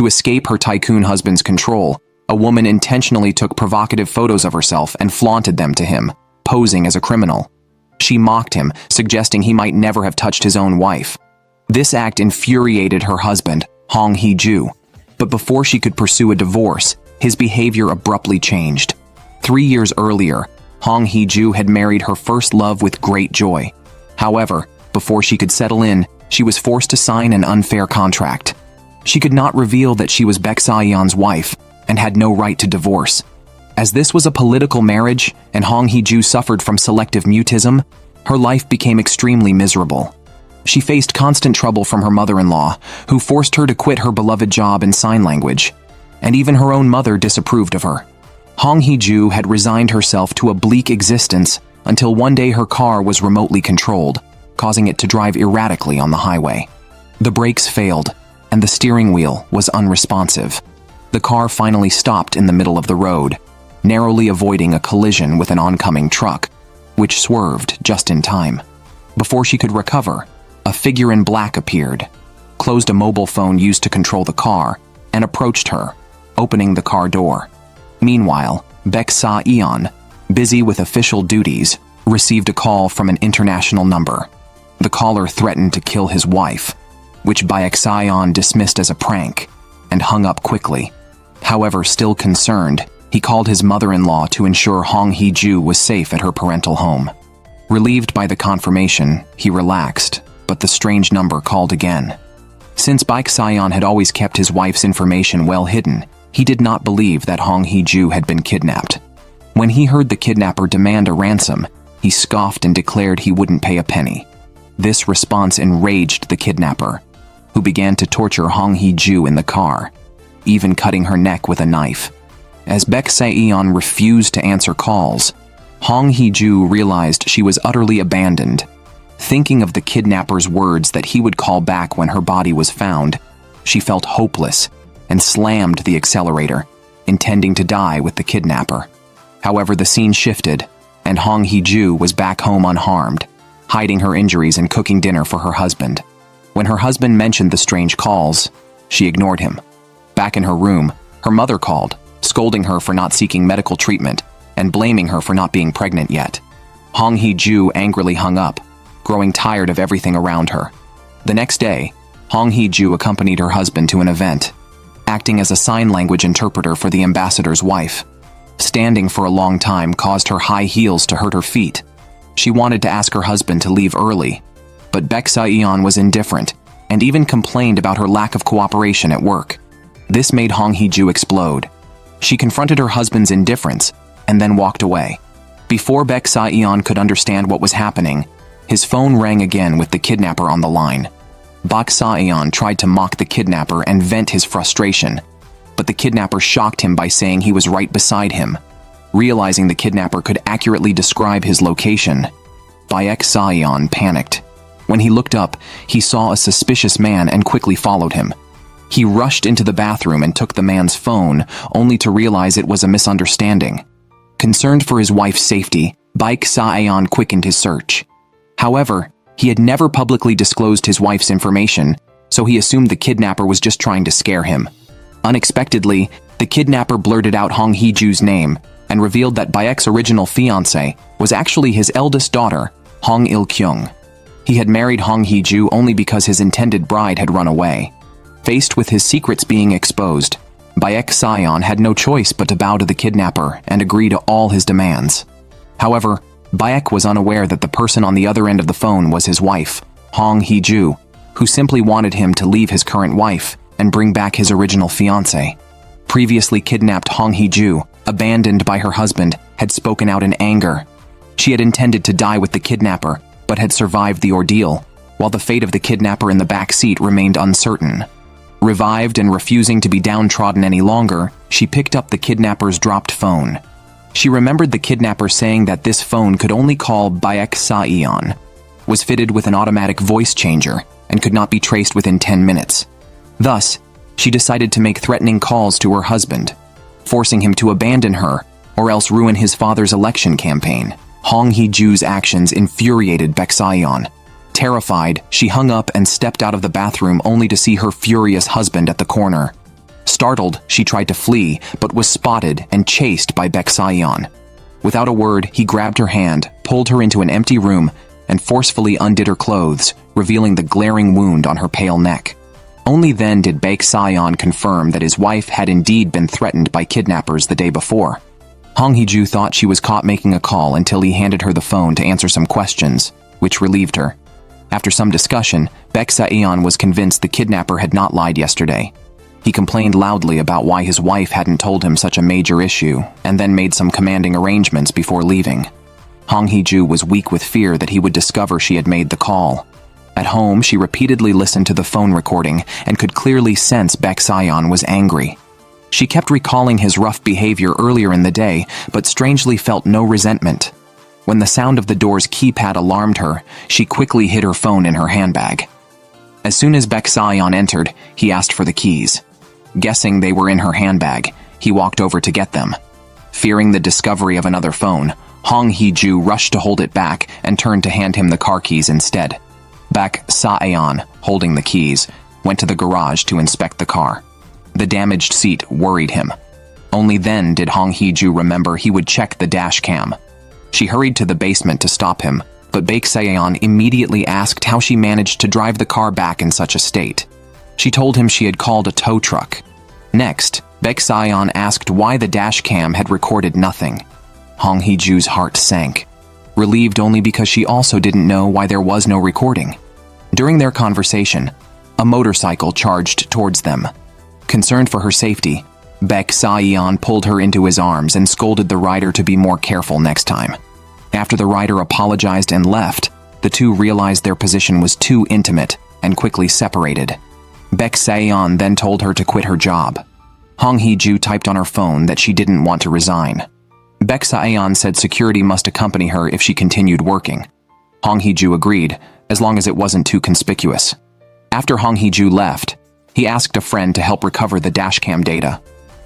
To escape her tycoon husband's control, a woman intentionally took provocative photos of herself and flaunted them to him, posing as a criminal. She mocked him, suggesting he might never have touched his own wife. This act infuriated her husband, Hong Hee-ju, but before she could pursue a divorce, his behavior abruptly changed. 3 years earlier, Hong Hee-ju had married her first love with great joy. However, before she could settle in, she was forced to sign an unfair contract. She could not reveal that she was Baek Sa-yeon's wife and had no right to divorce. As this was a political marriage and Hong Hee-ju suffered from selective mutism, her life became extremely miserable. She faced constant trouble from her mother-in-law, who forced her to quit her beloved job in sign language, and even her own mother disapproved of her. Hong Hee-ju had resigned herself to a bleak existence until one day her car was remotely controlled, causing it to drive erratically on the highway. The brakes failed, and the steering wheel was unresponsive. The car finally stopped in the middle of the road, narrowly avoiding a collision with an oncoming truck, which swerved just in time. Before she could recover, a figure in black appeared, closed a mobile phone used to control the car, and approached her, opening the car door. Meanwhile, Baek Sa-yeon, busy with official duties, received a call from an international number. The caller threatened to kill his wife, which Baek Sa-yeon dismissed as a prank, and hung up quickly. However, still concerned, he called his mother-in-law to ensure Hong Hee-ju was safe at her parental home. Relieved by the confirmation, he relaxed, but the strange number called again. Since Baek Sa-yeon had always kept his wife's information well hidden, he did not believe that Hong Hee-ju had been kidnapped. When he heard the kidnapper demand a ransom, he scoffed and declared he wouldn't pay a penny. This response enraged the kidnapper, who began to torture Hong Hee-ju in the car, even cutting her neck with a knife. As Baek Sa-yeon refused to answer calls, Hong Hee-ju realized she was utterly abandoned. Thinking of the kidnapper's words that he would call back when her body was found, she felt hopeless and slammed the accelerator, intending to die with the kidnapper. However, the scene shifted, and Hong Hee-ju was back home unharmed, hiding her injuries and cooking dinner for her husband. When her husband mentioned the strange calls, she ignored him. Back in her room, her mother called, scolding her for not seeking medical treatment and blaming her for not being pregnant yet. Hong Hee-ju angrily hung up, growing tired of everything around her. The next day, Hong Hee-ju accompanied her husband to an event, acting as a sign language interpreter for the ambassador's wife. Standing for a long time caused her high heels to hurt her feet. She wanted to ask her husband to leave early, but Baek Sa-yeon was indifferent and even complained about her lack of cooperation at work. This made Hong Hee-ju explode. She confronted her husband's indifference and then walked away. Before Baek Sa-yeon could understand what was happening, his phone rang again with the kidnapper on the line. Baek Sa-yeon tried to mock the kidnapper and vent his frustration, but the kidnapper shocked him by saying he was right beside him. Realizing the kidnapper could accurately describe his location, Baek Sa-yeon panicked. When he looked up, he saw a suspicious man and quickly followed him. He rushed into the bathroom and took the man's phone, only to realize it was a misunderstanding. Concerned for his wife's safety, Baek Sa-yeon quickened his search. However, he had never publicly disclosed his wife's information, so he assumed the kidnapper was just trying to scare him. Unexpectedly, the kidnapper blurted out Hong Hee-ju's name and revealed that Baek's original fiancée was actually his eldest daughter, Hong Il-kyung. He had married Hong Hee-ju only because his intended bride had run away. Faced with his secrets being exposed, Baek Sa-yeon had no choice but to bow to the kidnapper and agree to all his demands. However, Baek was unaware that the person on the other end of the phone was his wife, Hong Hee-ju, who simply wanted him to leave his current wife and bring back his original fiancée. Previously kidnapped Hong Hee-ju, abandoned by her husband, had spoken out in anger. She had intended to die with the kidnapper, but had survived the ordeal, while the fate of the kidnapper in the back seat remained uncertain. Revived and refusing to be downtrodden any longer, she picked up the kidnapper's dropped phone. She remembered the kidnapper saying that this phone could only call Baek Sa-yeon, was fitted with an automatic voice changer, and could not be traced within 10 minutes. Thus, she decided to make threatening calls to her husband, forcing him to abandon her or else ruin his father's election campaign. Hong Hee-ju's actions infuriated Baek Sa-yeon. Terrified, she hung up and stepped out of the bathroom only to see her furious husband at the corner. Startled, she tried to flee, but was spotted and chased by Baek Sa-yeon. Without a word, he grabbed her hand, pulled her into an empty room, and forcefully undid her clothes, revealing the glaring wound on her pale neck. Only then did Baek Sa-yeon confirm that his wife had indeed been threatened by kidnappers the day before. Hong Hee-ju thought she was caught making a call until he handed her the phone to answer some questions, which relieved her. After some discussion, Baek Sa-yeon was convinced the kidnapper had not lied yesterday. He complained loudly about why his wife hadn't told him such a major issue, and then made some commanding arrangements before leaving. Hong Hee-ju was weak with fear that he would discover she had made the call. At home, she repeatedly listened to the phone recording and could clearly sense Baek Sa-yeon was angry. She kept recalling his rough behavior earlier in the day, but strangely felt no resentment. When the sound of the door's keypad alarmed her, she quickly hid her phone in her handbag. As soon as Baek Sa-yeon entered, he asked for the keys. Guessing they were in her handbag, he walked over to get them. Fearing the discovery of another phone, Hong Hee-ju rushed to hold it back and turned to hand him the car keys instead. Baek Sa-yeon, holding the keys, went to the garage to inspect the car. The damaged seat worried him. Only then did Hong Hee-ju remember he would check the dash cam. She hurried to the basement to stop him, but Baek Sa-yeon immediately asked how she managed to drive the car back in such a state. She told him she had called a tow truck. Next, Baek Sa-yeon asked why the dash cam had recorded nothing. Hong Hee-ju's heart sank, relieved only because she also didn't know why there was no recording. During their conversation, a motorcycle charged towards them. Concerned for her safety, Baek Sa-yeon pulled her into his arms and scolded the rider to be more careful next time. After the rider apologized and left, the two realized their position was too intimate and quickly separated. Baek Sa-yeon then told her to quit her job. Hong Hee-ju typed on her phone that she didn't want to resign. Baek Sa-yeon said security must accompany her if she continued working. Hong Hee-ju agreed, as long as it wasn't too conspicuous. After Hong Hee-ju left, he asked a friend to help recover the dashcam data.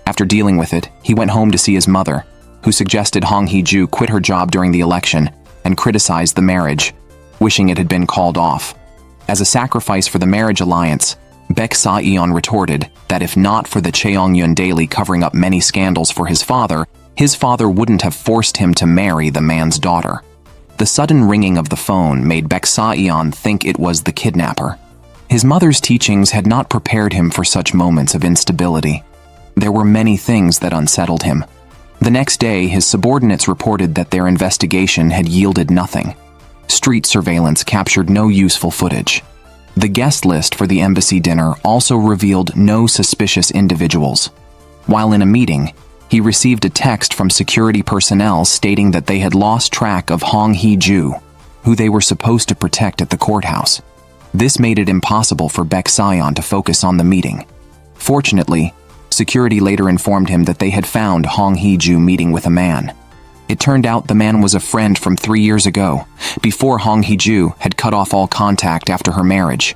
After dealing with it, he went home to see his mother, who suggested Hong Hee-ju quit her job during the election and criticized the marriage, wishing it had been called off. As a sacrifice for the marriage alliance, Baek Sa-yeon retorted that if not for the Cheongyun Daily covering up many scandals for his father wouldn't have forced him to marry the man's daughter. The sudden ringing of the phone made Baek Sa-yeon think it was the kidnapper. His mother's teachings had not prepared him for such moments of instability. There were many things that unsettled him. The next day, his subordinates reported that their investigation had yielded nothing. Street surveillance captured no useful footage. The guest list for the embassy dinner also revealed no suspicious individuals. While in a meeting, he received a text from security personnel stating that they had lost track of Hong Hee-ju, who they were supposed to protect at the courthouse. This made it impossible for Baek Sa-yeon to focus on the meeting. Fortunately, security later informed him that they had found Hong Hee-ju meeting with a man. It turned out the man was a friend from 3 years ago, before Hong Hee-ju had cut off all contact after her marriage.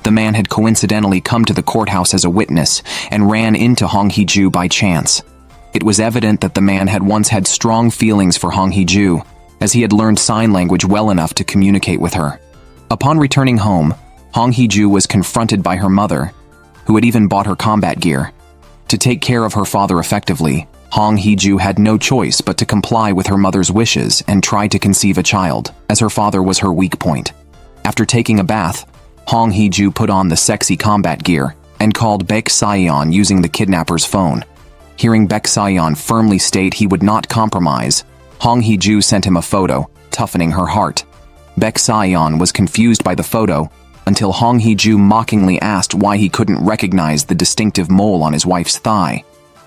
The man had coincidentally come to the courthouse as a witness and ran into Hong Hee-ju by chance. It was evident that the man had once had strong feelings for Hong Hee-ju, as he had learned sign language well enough to communicate with her. Upon returning home, Hong Hee-ju was confronted by her mother, who had even bought her combat gear. To take care of her father effectively, Hong Hee-ju had no choice but to comply with her mother's wishes and try to conceive a child, as her father was her weak point. After taking a bath, Hong Hee-ju put on the sexy combat gear and called Baek Sa-yeon using the kidnapper's phone. Hearing Baek Sa-yeon firmly state he would not compromise, Hong Hee-ju sent him a photo, toughening her heart. Baek Sa-yeon was confused by the photo until Hong Hee-ju mockingly asked why he couldn't recognize the distinctive mole on his wife's thigh.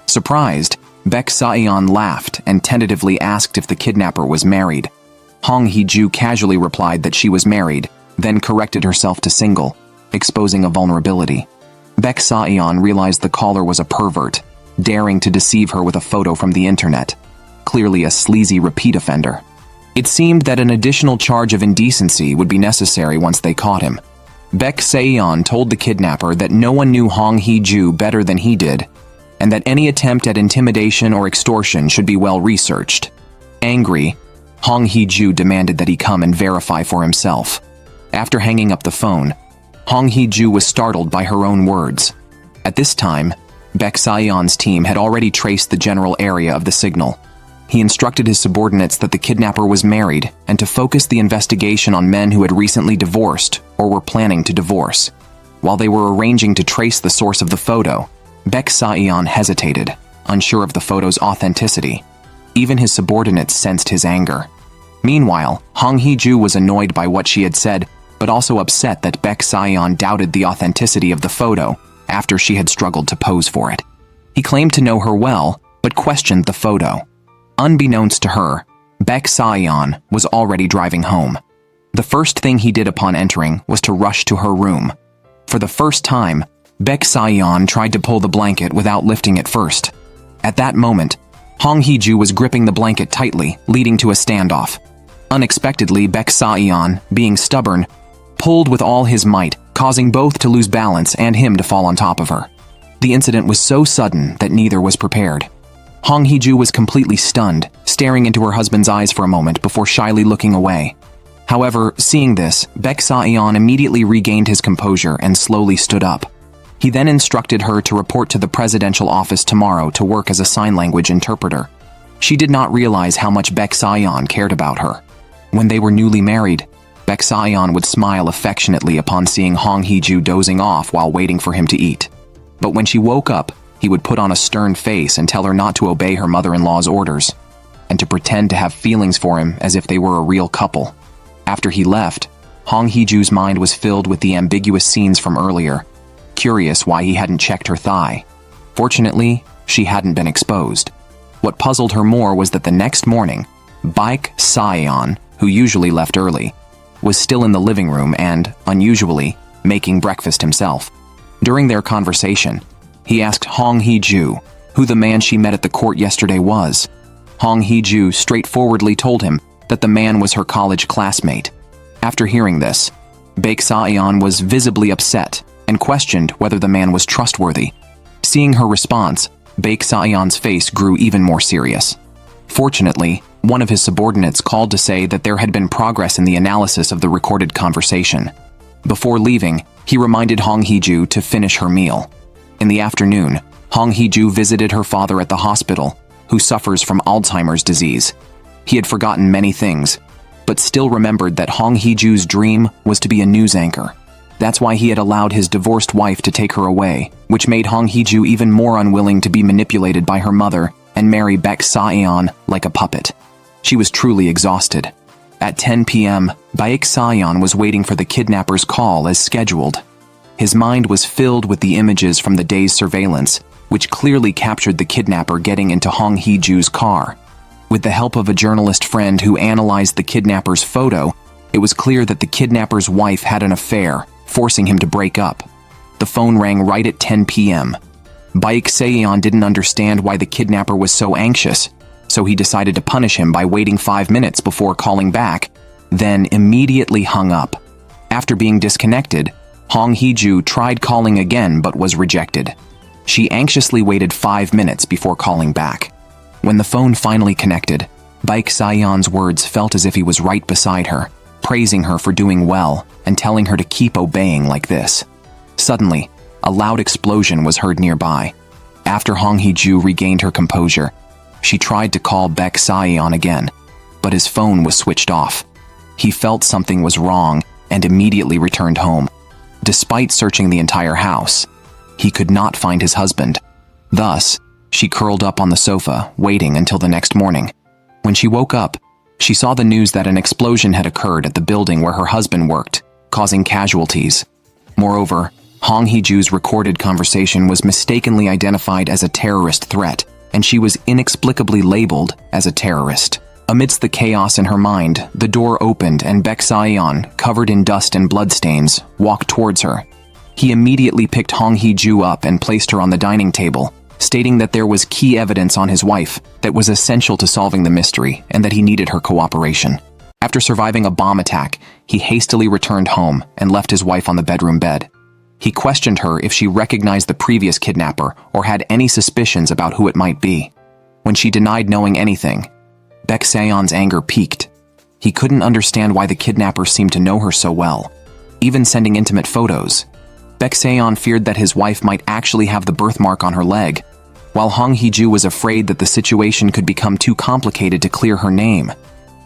Surprised, Baek Sa-yeon laughed and tentatively asked if the kidnapper was married. Hong Hee-ju casually replied that she was married, then corrected herself to single, exposing a vulnerability. Baek Sa-yeon realized the caller was a pervert, daring to deceive her with a photo from the internet. Clearly a sleazy repeat offender. It seemed that an additional charge of indecency would be necessary once they caught him. Baek Sa-yeon told the kidnapper that no one knew Hong Hee-ju better than he did, and that any attempt at intimidation or extortion should be well researched. Angry, Hong Hee-ju demanded that he come and verify for himself. After hanging up the phone, Hong Hee-ju was startled by her own words. At this time, Baek Saeon's team had already traced the general area of the signal. He instructed his subordinates that the kidnapper was married and to focus the investigation on men who had recently divorced or were planning to divorce. While they were arranging to trace the source of the photo, Baek Saeon hesitated, unsure of the photo's authenticity. Even his subordinates sensed his anger. Meanwhile, Hong Hee-ju was annoyed by what she had said, but also upset that Baek Saeon doubted the authenticity of the photo after she had struggled to pose for it. He claimed to know her well, but questioned the photo. Unbeknownst to her, Baek Saeon was already driving home. The first thing he did upon entering was to rush to her room. For the first time, Baek Saeon tried to pull the blanket without lifting it first. At that moment, Hong Hee-ju was gripping the blanket tightly, leading to a standoff. Unexpectedly, Baek Saeon, being stubborn, pulled with all his might, causing both to lose balance and him to fall on top of her. The incident was so sudden that neither was prepared. Hong Hee-ju was completely stunned, staring into her husband's eyes for a moment before shyly looking away. However, seeing this, Baek Saeon immediately regained his composure and slowly stood up. He then instructed her to report to the presidential office tomorrow to work as a sign language interpreter. She did not realize how much Baek Saeon cared about her. When they were newly married, Baek Saeon would smile affectionately upon seeing Hong Hee-ju dozing off while waiting for him to eat. But when she woke up, he would put on a stern face and tell her not to obey her mother-in-law's orders, and to pretend to have feelings for him as if they were a real couple. After he left, Hong Hee-ju's mind was filled with the ambiguous scenes from earlier, curious why he hadn't checked her thigh. Fortunately, she hadn't been exposed. What puzzled her more was that the next morning, Baek Saeon, who usually left early, was still in the living room and, unusually, making breakfast himself. During their conversation, he asked Hong Hee-ju who the man she met at the court yesterday was. Hong Hee-ju straightforwardly told him that the man was her college classmate. After hearing this, Baek Saeon was visibly upset and questioned whether the man was trustworthy. Seeing her response, Baek Saeon's face grew even more serious. Fortunately, one of his subordinates called to say that there had been progress in the analysis of the recorded conversation. Before leaving, he reminded Hong Hee-ju to finish her meal. In the afternoon, Hong Hee-ju visited her father at the hospital, who suffers from Alzheimer's disease. He had forgotten many things, but still remembered that Hong Hee-ju's dream was to be a news anchor. That's why he had allowed his divorced wife to take her away, which made Hong Hee-ju even more unwilling to be manipulated by her mother and marry Baek Saeon like a puppet. She was truly exhausted. At 10 p.m., Baek Saeon was waiting for the kidnapper's call as scheduled. His mind was filled with the images from the day's surveillance, which clearly captured the kidnapper getting into Hong Hee-ju's car. With the help of a journalist friend who analyzed the kidnapper's photo, it was clear that the kidnapper's wife had an affair, forcing him to break up. The phone rang right at 10 p.m. Baek Saeon didn't understand why the kidnapper was so anxious, so he decided to punish him by waiting 5 minutes before calling back, then immediately hung up. After being disconnected, Hong Hee-ju tried calling again but was rejected. She anxiously waited 5 minutes before calling back. When the phone finally connected, Baek Saeon's words felt as if he was right beside her, praising her for doing well and telling her to keep obeying like this. Suddenly, a loud explosion was heard nearby. After Hong Hee-ju regained her composure, she tried to call Baek Saeon again, but his phone was switched off. He felt something was wrong and immediately returned home. Despite searching the entire house, he could not find his husband. Thus, she curled up on the sofa, waiting until the next morning. When she woke up, she saw the news that an explosion had occurred at the building where her husband worked, causing casualties. Moreover, Hong Hee-ju's recorded conversation was mistakenly identified as a terrorist threat, and she was inexplicably labeled as a terrorist. Amidst the chaos in her mind, the door opened and Baek Saeon, covered in dust and bloodstains, walked towards her. He immediately picked Hong Hee-ju up and placed her on the dining table, stating that there was key evidence on his wife that was essential to solving the mystery and that he needed her cooperation. After surviving a bomb attack, he hastily returned home and left his wife on the bedroom bed. He questioned her if she recognized the previous kidnapper or had any suspicions about who it might be. When she denied knowing anything, Baek Saeon's anger peaked. He couldn't understand why the kidnapper seemed to know her so well, even sending intimate photos. Baek Saeon feared that his wife might actually have the birthmark on her leg, while Hong Hee-ju was afraid that the situation could become too complicated to clear her name.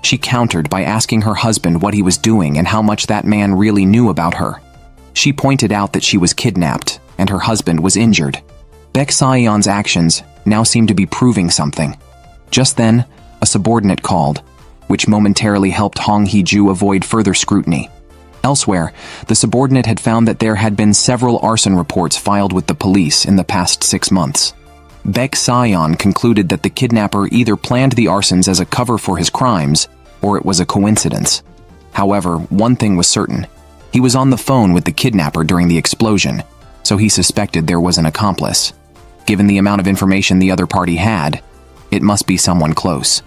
She countered by asking her husband what he was doing and how much that man really knew about her. She pointed out that she was kidnapped and her husband was injured. Baek Saeon's actions now seemed to be proving something. Just then, a subordinate called, which momentarily helped Hong Hee-ju avoid further scrutiny. Elsewhere, the subordinate had found that there had been several arson reports filed with the police in the past 6 months. Baek Saeon concluded that the kidnapper either planned the arsons as a cover for his crimes, or it was a coincidence. However, one thing was certain. He was on the phone with the kidnapper during the explosion, so he suspected there was an accomplice. Given the amount of information the other party had, it must be someone close.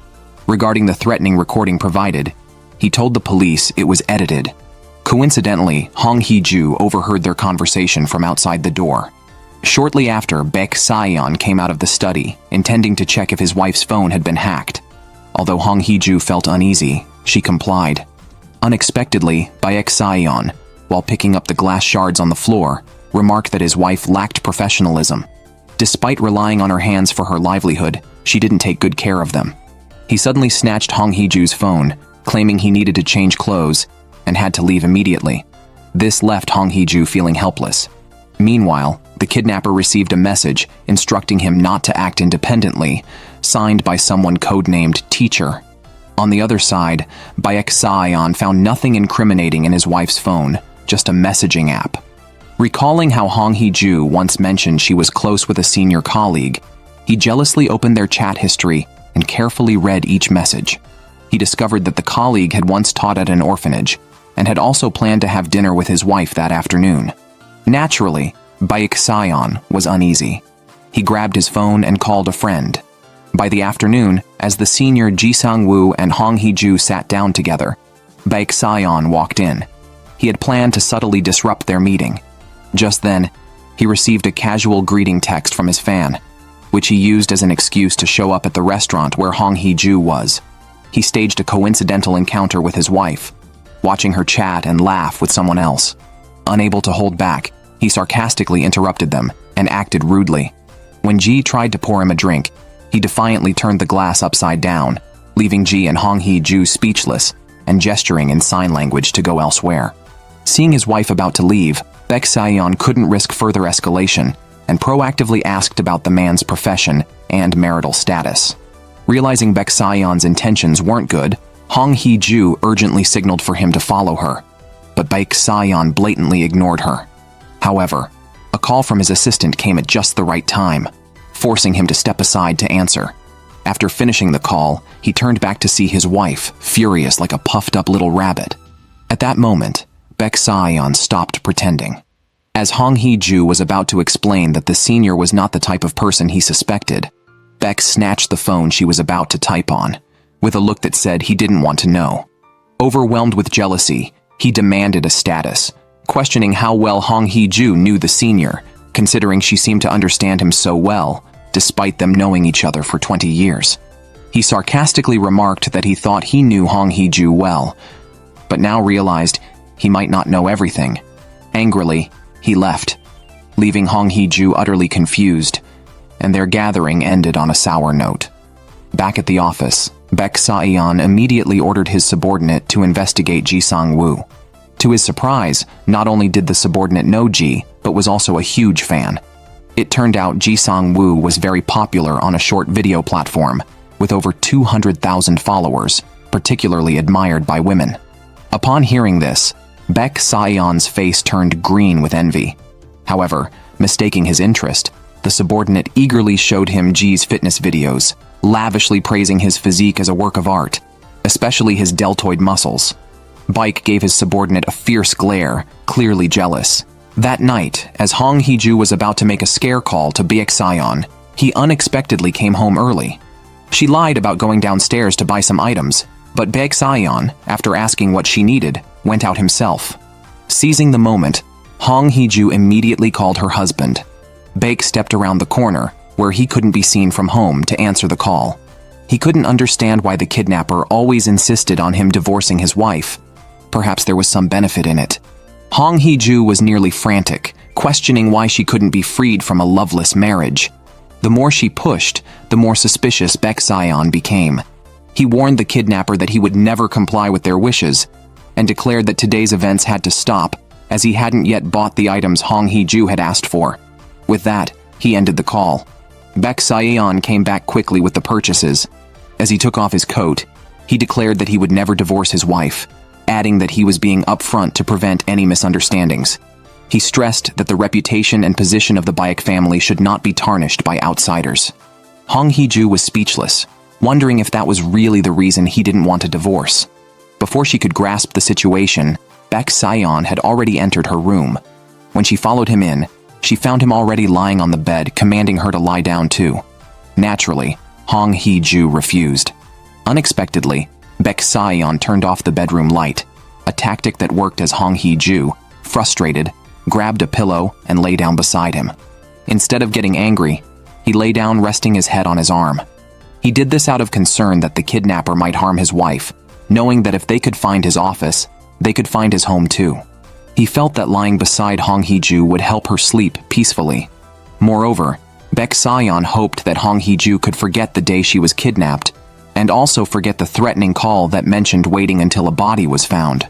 Regarding the threatening recording provided, he told the police it was edited. Coincidentally, Hong Hee-ju overheard their conversation from outside the door. Shortly after, Baek Saeon came out of the study, intending to check if his wife's phone had been hacked. Although Hong Hee-ju felt uneasy, she complied. Unexpectedly, Baek Saeon, while picking up the glass shards on the floor, remarked that his wife lacked professionalism. Despite relying on her hands for her livelihood, she didn't take good care of them. He suddenly snatched Hong Hee-ju's phone, claiming he needed to change clothes and had to leave immediately. This left Hong Hee-ju feeling helpless. Meanwhile, the kidnapper received a message instructing him not to act independently, signed by someone codenamed Teacher. On the other side, Baek Saeon found nothing incriminating in his wife's phone, just a messaging app. Recalling how Hong Hee-ju once mentioned she was close with a senior colleague, he jealously opened their chat history and carefully read each message. He discovered that the colleague had once taught at an orphanage and had also planned to have dinner with his wife that afternoon. Naturally, Baek Saeon was uneasy. He grabbed his phone and called a friend. By the afternoon, as the senior Ji Sang-woo and Hong Hee-ju sat down together, Baek Saeon walked in. He had planned to subtly disrupt their meeting. Just then, he received a casual greeting text from his fan, which he used as an excuse to show up at the restaurant where Hong Hee-ju was. He staged a coincidental encounter with his wife, watching her chat and laugh with someone else. Unable to hold back, he sarcastically interrupted them and acted rudely. When Ji tried to pour him a drink, he defiantly turned the glass upside down, leaving Ji and Hong Hee-ju speechless and gesturing in sign language to go elsewhere. Seeing his wife about to leave, Baek Saeon couldn't risk further escalation and proactively asked about the man's profession and marital status. Realizing Baek Saeon's intentions weren't good, Hong Hee-ju urgently signaled for him to follow her, but Baek Saeon blatantly ignored her. However, a call from his assistant came at just the right time, forcing him to step aside to answer. After finishing the call, he turned back to see his wife, furious like a puffed-up little rabbit. At that moment, Baek Saeon stopped pretending. As Hong Hee-ju was about to explain that the senior was not the type of person he suspected, Baek snatched the phone she was about to type on, with a look that said he didn't want to know. Overwhelmed with jealousy, he demanded a status, questioning how well Hong Hee-ju knew the senior, considering she seemed to understand him so well, despite them knowing each other for 20 years. He sarcastically remarked that he thought he knew Hong Hee-ju well, but now realized he might not know everything. Angrily, he left, leaving Hong Hee-ju utterly confused, and their gathering ended on a sour note. Back at the office, Baek Saeon immediately ordered his subordinate to investigate Ji Sang-woo. To his surprise, not only did the subordinate know Ji, but was also a huge fan. It turned out Ji Sang-woo was very popular on a short video platform, with over 200,000 followers, particularly admired by women. Upon hearing this, Baek Saeon's face turned green with envy. However, mistaking his interest, the subordinate eagerly showed him Ji's fitness videos, lavishly praising his physique as a work of art, especially his deltoid muscles. Baek gave his subordinate a fierce glare, clearly jealous. That night, as Hong Hee-ju was about to make a scare call to Baek Saeon, he unexpectedly came home early. She lied about going downstairs to buy some items, but Baek Saeon, after asking what she needed, went out himself. Seizing the moment, Hong Hee-ju immediately called her husband. Baek stepped around the corner, where he couldn't be seen from home, to answer the call. He couldn't understand why the kidnapper always insisted on him divorcing his wife. Perhaps there was some benefit in it. Hong Hee-ju was nearly frantic, questioning why she couldn't be freed from a loveless marriage. The more she pushed, the more suspicious Baek Sion became. He warned the kidnapper that he would never comply with their wishes, and declared that today's events had to stop, as he hadn't yet bought the items Hong Hee-ju had asked for. With that, he ended the call. Baek Sion came back quickly with the purchases. As he took off his coat, he declared that he would never divorce his wife, adding that he was being upfront to prevent any misunderstandings. He stressed that the reputation and position of the Baek family should not be tarnished by outsiders. Hong Hee-ju was speechless, wondering if that was really the reason he didn't want a divorce. Before she could grasp the situation, Baek Sion had already entered her room. When she followed him in, she found him already lying on the bed, commanding her to lie down too. Naturally, Hong Hee-ju refused. Unexpectedly, Baek Sion turned off the bedroom light, a tactic that worked as Hong Hee-ju, frustrated, grabbed a pillow and lay down beside him. Instead of getting angry, he lay down resting his head on his arm. He did this out of concern that the kidnapper might harm his wife, knowing that if they could find his office, they could find his home too. He felt that lying beside Hong Hee-ju would help her sleep peacefully. Moreover, Baek Sion hoped that Hong Hee-ju could forget the day she was kidnapped, and also forget the threatening call that mentioned waiting until a body was found.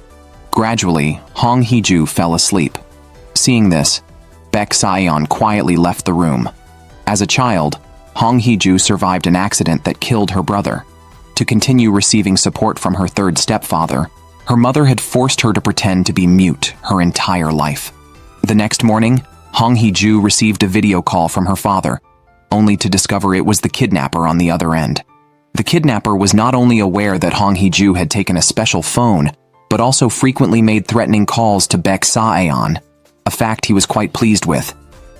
Gradually, Hong Hee-ju fell asleep. Seeing this, Baek Sion quietly left the room. As a child, Hong Hee-ju survived an accident that killed her brother. To continue receiving support from her third stepfather, her mother had forced her to pretend to be mute her entire life. The next morning, Hong Hee-ju received a video call from her father, only to discover it was the kidnapper on the other end. The kidnapper was not only aware that Hong Hee-ju had taken a special phone, but also frequently made threatening calls to Baek Sion, a fact he was quite pleased with.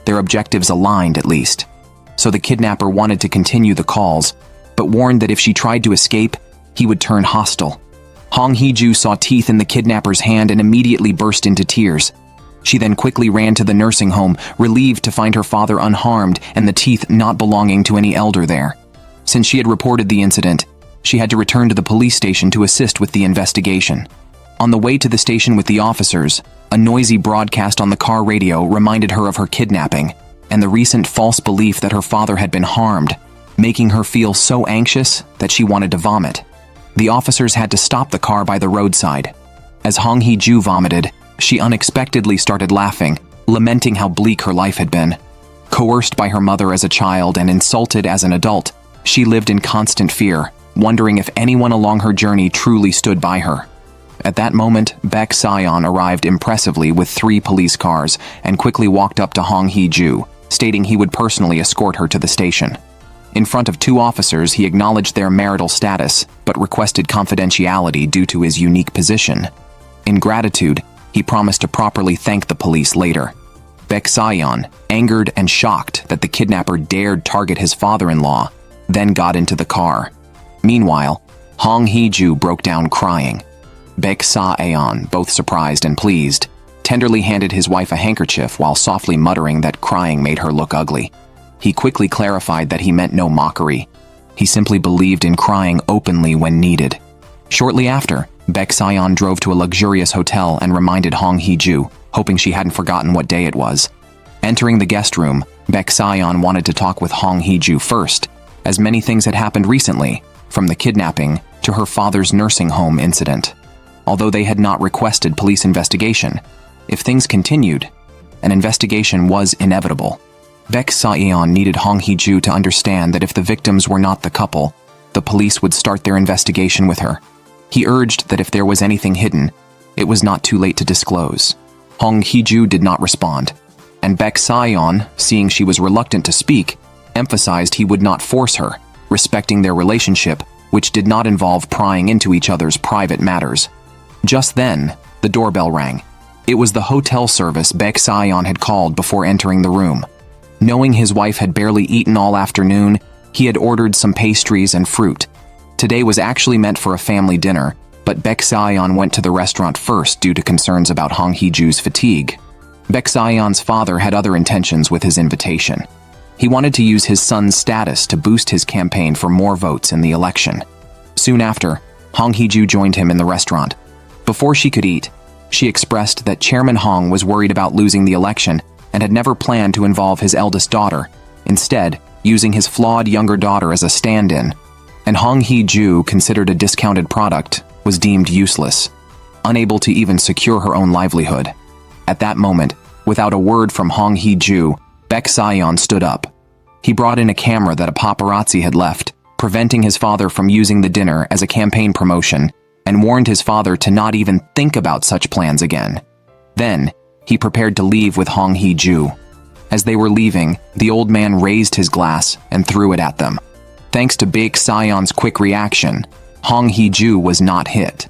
Their objectives aligned, at least. So the kidnapper wanted to continue the calls, but warned that if she tried to escape, he would turn hostile. Hong Hee-ju saw teeth in the kidnapper's hand and immediately burst into tears. She then quickly ran to the nursing home, relieved to find her father unharmed and the teeth not belonging to any elder there. Since she had reported the incident, she had to return to the police station to assist with the investigation. On the way to the station with the officers, a noisy broadcast on the car radio reminded her of her kidnapping and the recent false belief that her father had been harmed, making her feel so anxious that she wanted to vomit. The officers had to stop the car by the roadside. As Hong Hee-ju vomited, she unexpectedly started laughing, lamenting how bleak her life had been. Coerced by her mother as a child and insulted as an adult, she lived in constant fear, wondering if anyone along her journey truly stood by her. At that moment, Baek Sion arrived impressively with 3 police cars and quickly walked up to Hong Hee-ju, stating he would personally escort her to the station. In front of 2 officers, he acknowledged their marital status, but requested confidentiality due to his unique position. In gratitude, he promised to properly thank the police later. Baek Sion, angered and shocked that the kidnapper dared target his father-in-law, then got into the car. Meanwhile, Hong Hee-ju broke down crying. Baek Sion, both surprised and pleased, tenderly handed his wife a handkerchief while softly muttering that crying made her look ugly. He quickly clarified that he meant no mockery. He simply believed in crying openly when needed. Shortly after, Baek Sion drove to a luxurious hotel and reminded Hong Hee-ju, hoping she hadn't forgotten what day it was. Entering the guest room, Baek Sion wanted to talk with Hong Hee-ju first, as many things had happened recently, from the kidnapping to her father's nursing home incident. Although they had not requested police investigation, if things continued, an investigation was inevitable. Baek Sion needed Hong Hee-ju to understand that if the victims were not the couple, the police would start their investigation with her. He urged that if there was anything hidden, it was not too late to disclose. Hong Hee-ju did not respond, and Baek Sion, seeing she was reluctant to speak, emphasized he would not force her, respecting their relationship, which did not involve prying into each other's private matters. Just then, the doorbell rang. It was the hotel service Baek Sion had called before entering the room. Knowing his wife had barely eaten all afternoon, he had ordered some pastries and fruit. Today was actually meant for a family dinner, but Baek Sion went to the restaurant first due to concerns about Hong Hee-ju's fatigue. Baek Sion's father had other intentions with his invitation. He wanted to use his son's status to boost his campaign for more votes in the election. Soon after, Hong Hee-ju joined him in the restaurant. Before she could eat, she expressed that Chairman Hong was worried about losing the election and had never planned to involve his eldest daughter, instead using his flawed younger daughter as a stand-in. And Hong Hee-ju, considered a discounted product, was deemed useless, unable to even secure her own livelihood. At that moment, without a word from Hong Hee-ju, Baek Sa-yeon stood up. He brought in a camera that a paparazzi had left, preventing his father from using the dinner as a campaign promotion, and warned his father to not even think about such plans again. Then, he prepared to leave with Hong Hee-ju. As they were leaving, the old man raised his glass and threw it at them. Thanks to Baek Sa-yeon's quick reaction, Hong Hee-ju was not hit.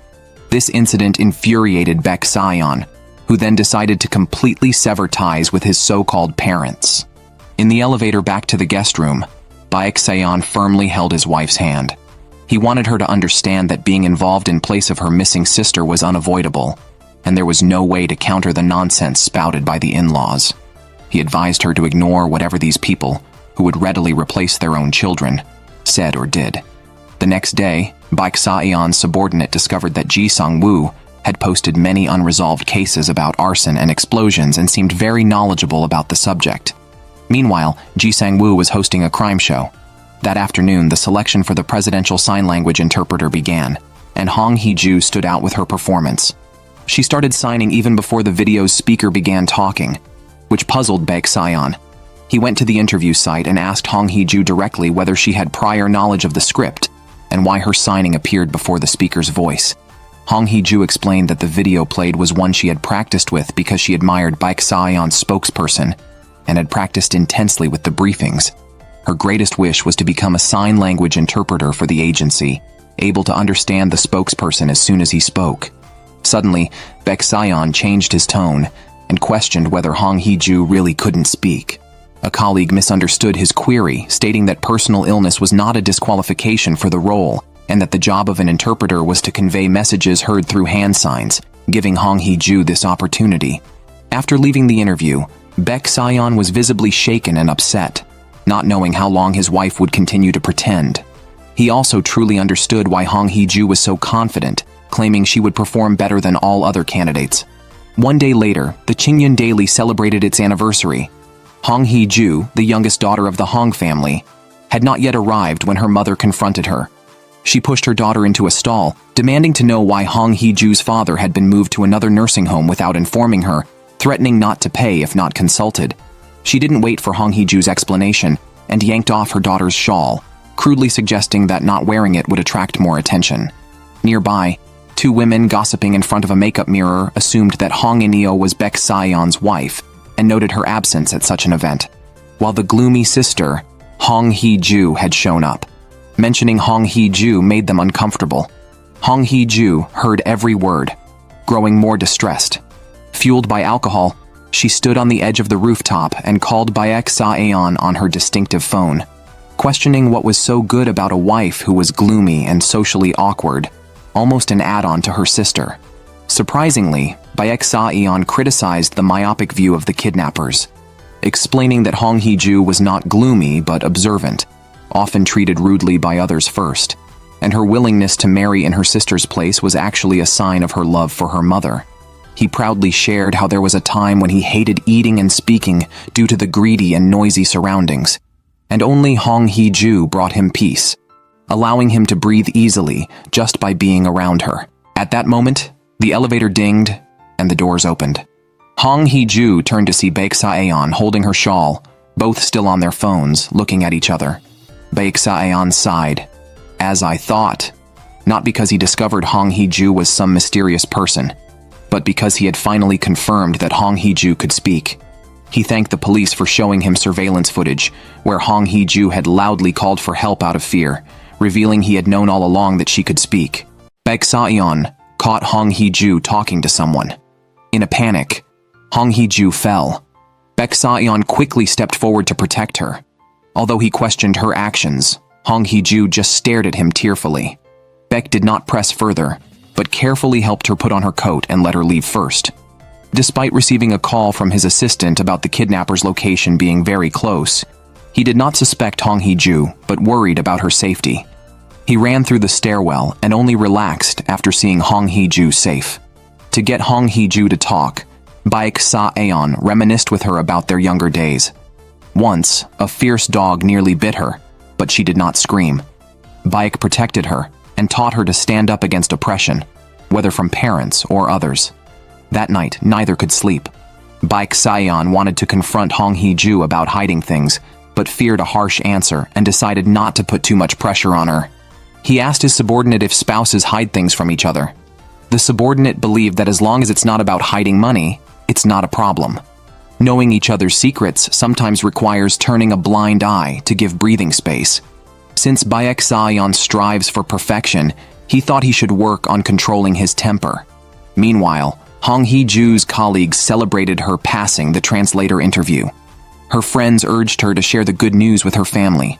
This incident infuriated Baek Sa-yeon, who then decided to completely sever ties with his so-called parents. In the elevator back to the guest room, Baek Sa-yeon firmly held his wife's hand. He wanted her to understand that being involved in place of her missing sister was unavoidable, and there was no way to counter the nonsense spouted by the in-laws. He advised her to ignore whatever these people, who would readily replace their own children, said or did. The next day, Baek Sa-yeon's subordinate discovered that Ji Sang-woo had posted many unresolved cases about arson and explosions and seemed very knowledgeable about the subject. Meanwhile, Ji Sang-woo was hosting a crime show. That afternoon, the selection for the presidential sign language interpreter began, and Hong Hee-ju stood out with her performance. She started signing even before the video's speaker began talking, which puzzled Baek Sa-yeon. He went to the interview site and asked Hong Hee-ju directly whether she had prior knowledge of the script and why her signing appeared before the speaker's voice. Hong Hee-ju explained that the video played was one she had practiced with because she admired Baek Sa-yeon's spokesperson and had practiced intensely with the briefings. Her greatest wish was to become a sign language interpreter for the agency, able to understand the spokesperson as soon as he spoke. Suddenly, Baek Sa-yeon changed his tone and questioned whether Hong Hee-ju really couldn't speak. A colleague misunderstood his query, stating that personal illness was not a disqualification for the role, and that the job of an interpreter was to convey messages heard through hand signs, giving Hong Hee-ju this opportunity. After leaving the interview, Baek Sa-yeon was visibly shaken and upset, not knowing how long his wife would continue to pretend. He also truly understood why Hong Hee-ju was so confident, claiming she would perform better than all other candidates. One day later, the Chingyun Daily celebrated its anniversary. Hong Hee-ju, the youngest daughter of the Hong family, had not yet arrived when her mother confronted her. She pushed her daughter into a stall, demanding to know why Hong Hee-ju's father had been moved to another nursing home without informing her, threatening not to pay if not consulted. She didn't wait for Hong Hee-ju's explanation and yanked off her daughter's shawl, crudely suggesting that not wearing it would attract more attention. Nearby, two women gossiping in front of a makeup mirror assumed that Hong In-eo was Baek Sa-yeon's wife and noted her absence at such an event, while the gloomy sister, Hong Hee-ju, had shown up. Mentioning Hong Hee-ju made them uncomfortable. Hong Hee-ju heard every word, growing more distressed. Fueled by alcohol, she stood on the edge of the rooftop and called Baek Sa-yeon on her distinctive phone, questioning what was so good about a wife who was gloomy and socially awkward, almost an add-on to her sister. Surprisingly, Baek Sa-yeon criticized the myopic view of the kidnappers, explaining that Hong Hee-ju was not gloomy but observant, often treated rudely by others first, and her willingness to marry in her sister's place was actually a sign of her love for her mother. He proudly shared how there was a time when he hated eating and speaking due to the greedy and noisy surroundings, and only Hong Hee-ju brought him peace, allowing him to breathe easily just by being around her. At that moment, the elevator dinged and the doors opened. Hong Hee-ju turned to see Baek Sa-yeon holding her shawl, both still on their phones, looking at each other. Baek Sa-yeon sighed. As I thought. Not because he discovered Hong Hee-ju was some mysterious person, but because he had finally confirmed that Hong Hee-ju could speak. He thanked the police for showing him surveillance footage, where Hong Hee-ju had loudly called for help out of fear, revealing he had known all along that she could speak. Baek Sa-yeon caught Hong Hee-ju talking to someone. In a panic, Hong Hee-ju fell. Baek Sa-yeon quickly stepped forward to protect her. Although he questioned her actions, Hong Hee-ju just stared at him tearfully. Baek did not press further, but carefully helped her put on her coat and let her leave first. Despite receiving a call from his assistant about the kidnapper's location being very close, he did not suspect Hong Hee-ju, but worried about her safety. He ran through the stairwell and only relaxed after seeing Hong Hee-ju safe. To get Hong Hee-ju to talk, Baek Sa-eon reminisced with her about their younger days. Once, a fierce dog nearly bit her, but she did not scream. Baek protected her and taught her to stand up against oppression, whether from parents or others. That night, neither could sleep. Baek Sa-eon wanted to confront Hong Hee-ju about hiding things, but feared a harsh answer and decided not to put too much pressure on her. He asked his subordinate if spouses hide things from each other. The subordinate believed that as long as it's not about hiding money, it's not a problem. Knowing each other's secrets sometimes requires turning a blind eye to give breathing space. Since Baek Sa-eon strives for perfection, he thought he should work on controlling his temper. Meanwhile, Hong Hee-ju's colleagues celebrated her passing the translator interview. Her friends urged her to share the good news with her family.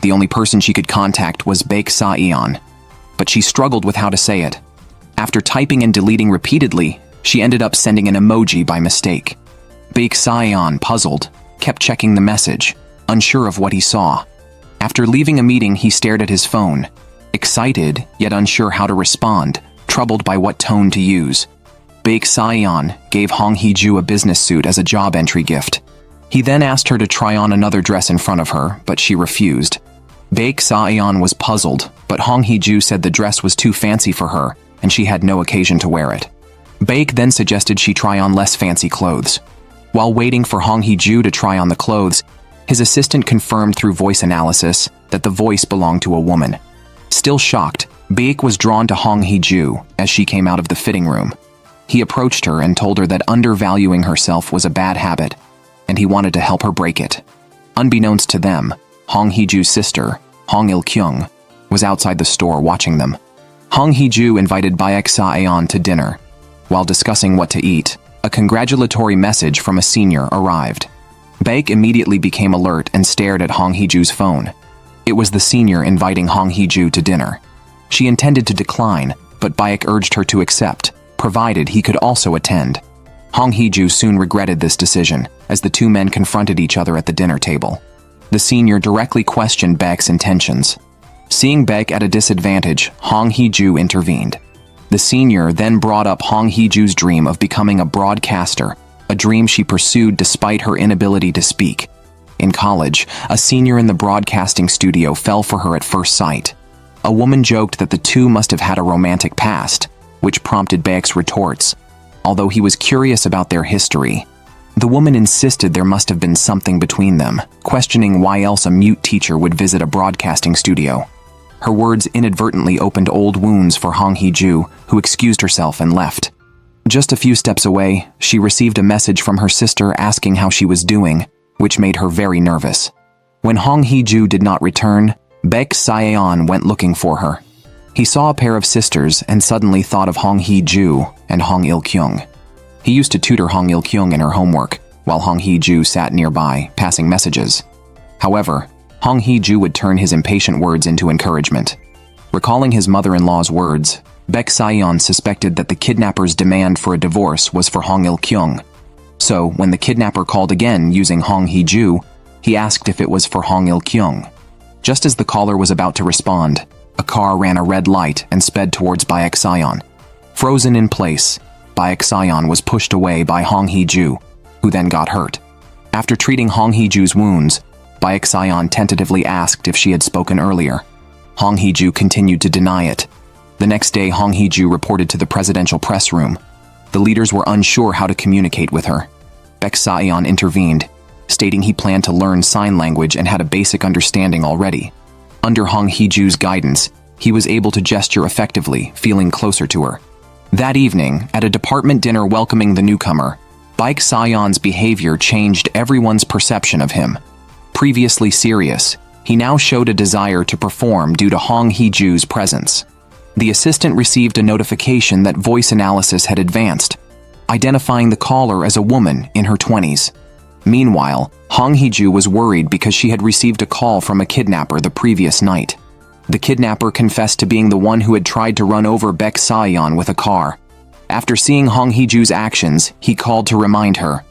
The only person she could contact was Baek Sa-eon, but she struggled with how to say it. After typing and deleting repeatedly, she ended up sending an emoji by mistake. Baek Sa-eon, puzzled, kept checking the message, unsure of what he saw. After leaving a meeting, he stared at his phone, excited yet unsure how to respond, troubled by what tone to use. Baek Sa-eon gave Hong Hee-ju a business suit as a job entry gift. He then asked her to try on another dress in front of her, but she refused. Baek Sa-eon was puzzled, but Hong Hee-ju said the dress was too fancy for her, and she had no occasion to wear it. Baek then suggested she try on less fancy clothes. While waiting for Hong Hee-ju to try on the clothes, his assistant confirmed through voice analysis that the voice belonged to a woman. Still shocked, Baek was drawn to Hong Hee-ju as she came out of the fitting room. He approached her and told her that undervaluing herself was a bad habit, and he wanted to help her break it. Unbeknownst to them, Hong Hee-ju's sister, Hong Il-kyung, was outside the store watching them. Hong Hee-ju invited Baek Sa-eon to dinner. While discussing what to eat, a congratulatory message from a senior arrived. Baek immediately became alert and stared at Hong Hee-ju's phone. It was the senior inviting Hong Hee-ju to dinner. She intended to decline, but Baek urged her to accept, provided he could also attend. Hong Hee-ju soon regretted this decision, as the two men confronted each other at the dinner table. The senior directly questioned Baek's intentions. Seeing Baek at a disadvantage, Hong Hee-ju intervened. The senior then brought up Hong Hee-ju's dream of becoming a broadcaster, a dream she pursued despite her inability to speak. In college, a senior in the broadcasting studio fell for her at first sight. A woman joked that the two must have had a romantic past, which prompted Baek's retorts, although he was curious about their history. The woman insisted there must have been something between them, questioning why else a mute teacher would visit a broadcasting studio. Her words inadvertently opened old wounds for Hong Hee-ju, who excused herself and left. Just a few steps away, she received a message from her sister asking how she was doing, which made her very nervous. When Hong Hee-ju did not return, Baek Sa-eon went looking for her. He saw a pair of sisters and suddenly thought of Hong Hee-ju and Hong Il-kyung. He used to tutor Hong Il-kyung in her homework, while Hong Hee-ju sat nearby, passing messages. However, Hong Hee-ju would turn his impatient words into encouragement. Recalling his mother-in-law's words, Baek Sa-eon suspected that the kidnapper's demand for a divorce was for Hong Il-kyung. So, when the kidnapper called again using Hong Hee-ju, he asked if it was for Hong Il-kyung. Just as the caller was about to respond, a car ran a red light and sped towards Baek Sa-eon. Frozen in place, Baek Sa-eon was pushed away by Hong Hee-ju, who then got hurt. After treating Hong Hee-ju's wounds, Baek Sa-eon tentatively asked if she had spoken earlier. Hong Hee-ju continued to deny it. The next day, Hong Hee-ju reported to the presidential press room. The leaders were unsure how to communicate with her. Baek Sa-eon intervened, stating he planned to learn sign language and had a basic understanding already. Under Hong Hee-ju's guidance, he was able to gesture effectively, feeling closer to her. That evening, at a department dinner welcoming the newcomer, Baek Sa-eon's behavior changed everyone's perception of him. Previously serious, he now showed a desire to perform due to Hong Hee-ju's presence. The assistant received a notification that voice analysis had advanced, identifying the caller as a woman in her 20s. Meanwhile, Hong Hee-ju was worried because she had received a call from a kidnapper the previous night. The kidnapper confessed to being the one who had tried to run over Baek Sa-eon with a car. After seeing Hong Hee-ju's actions, he called to remind her.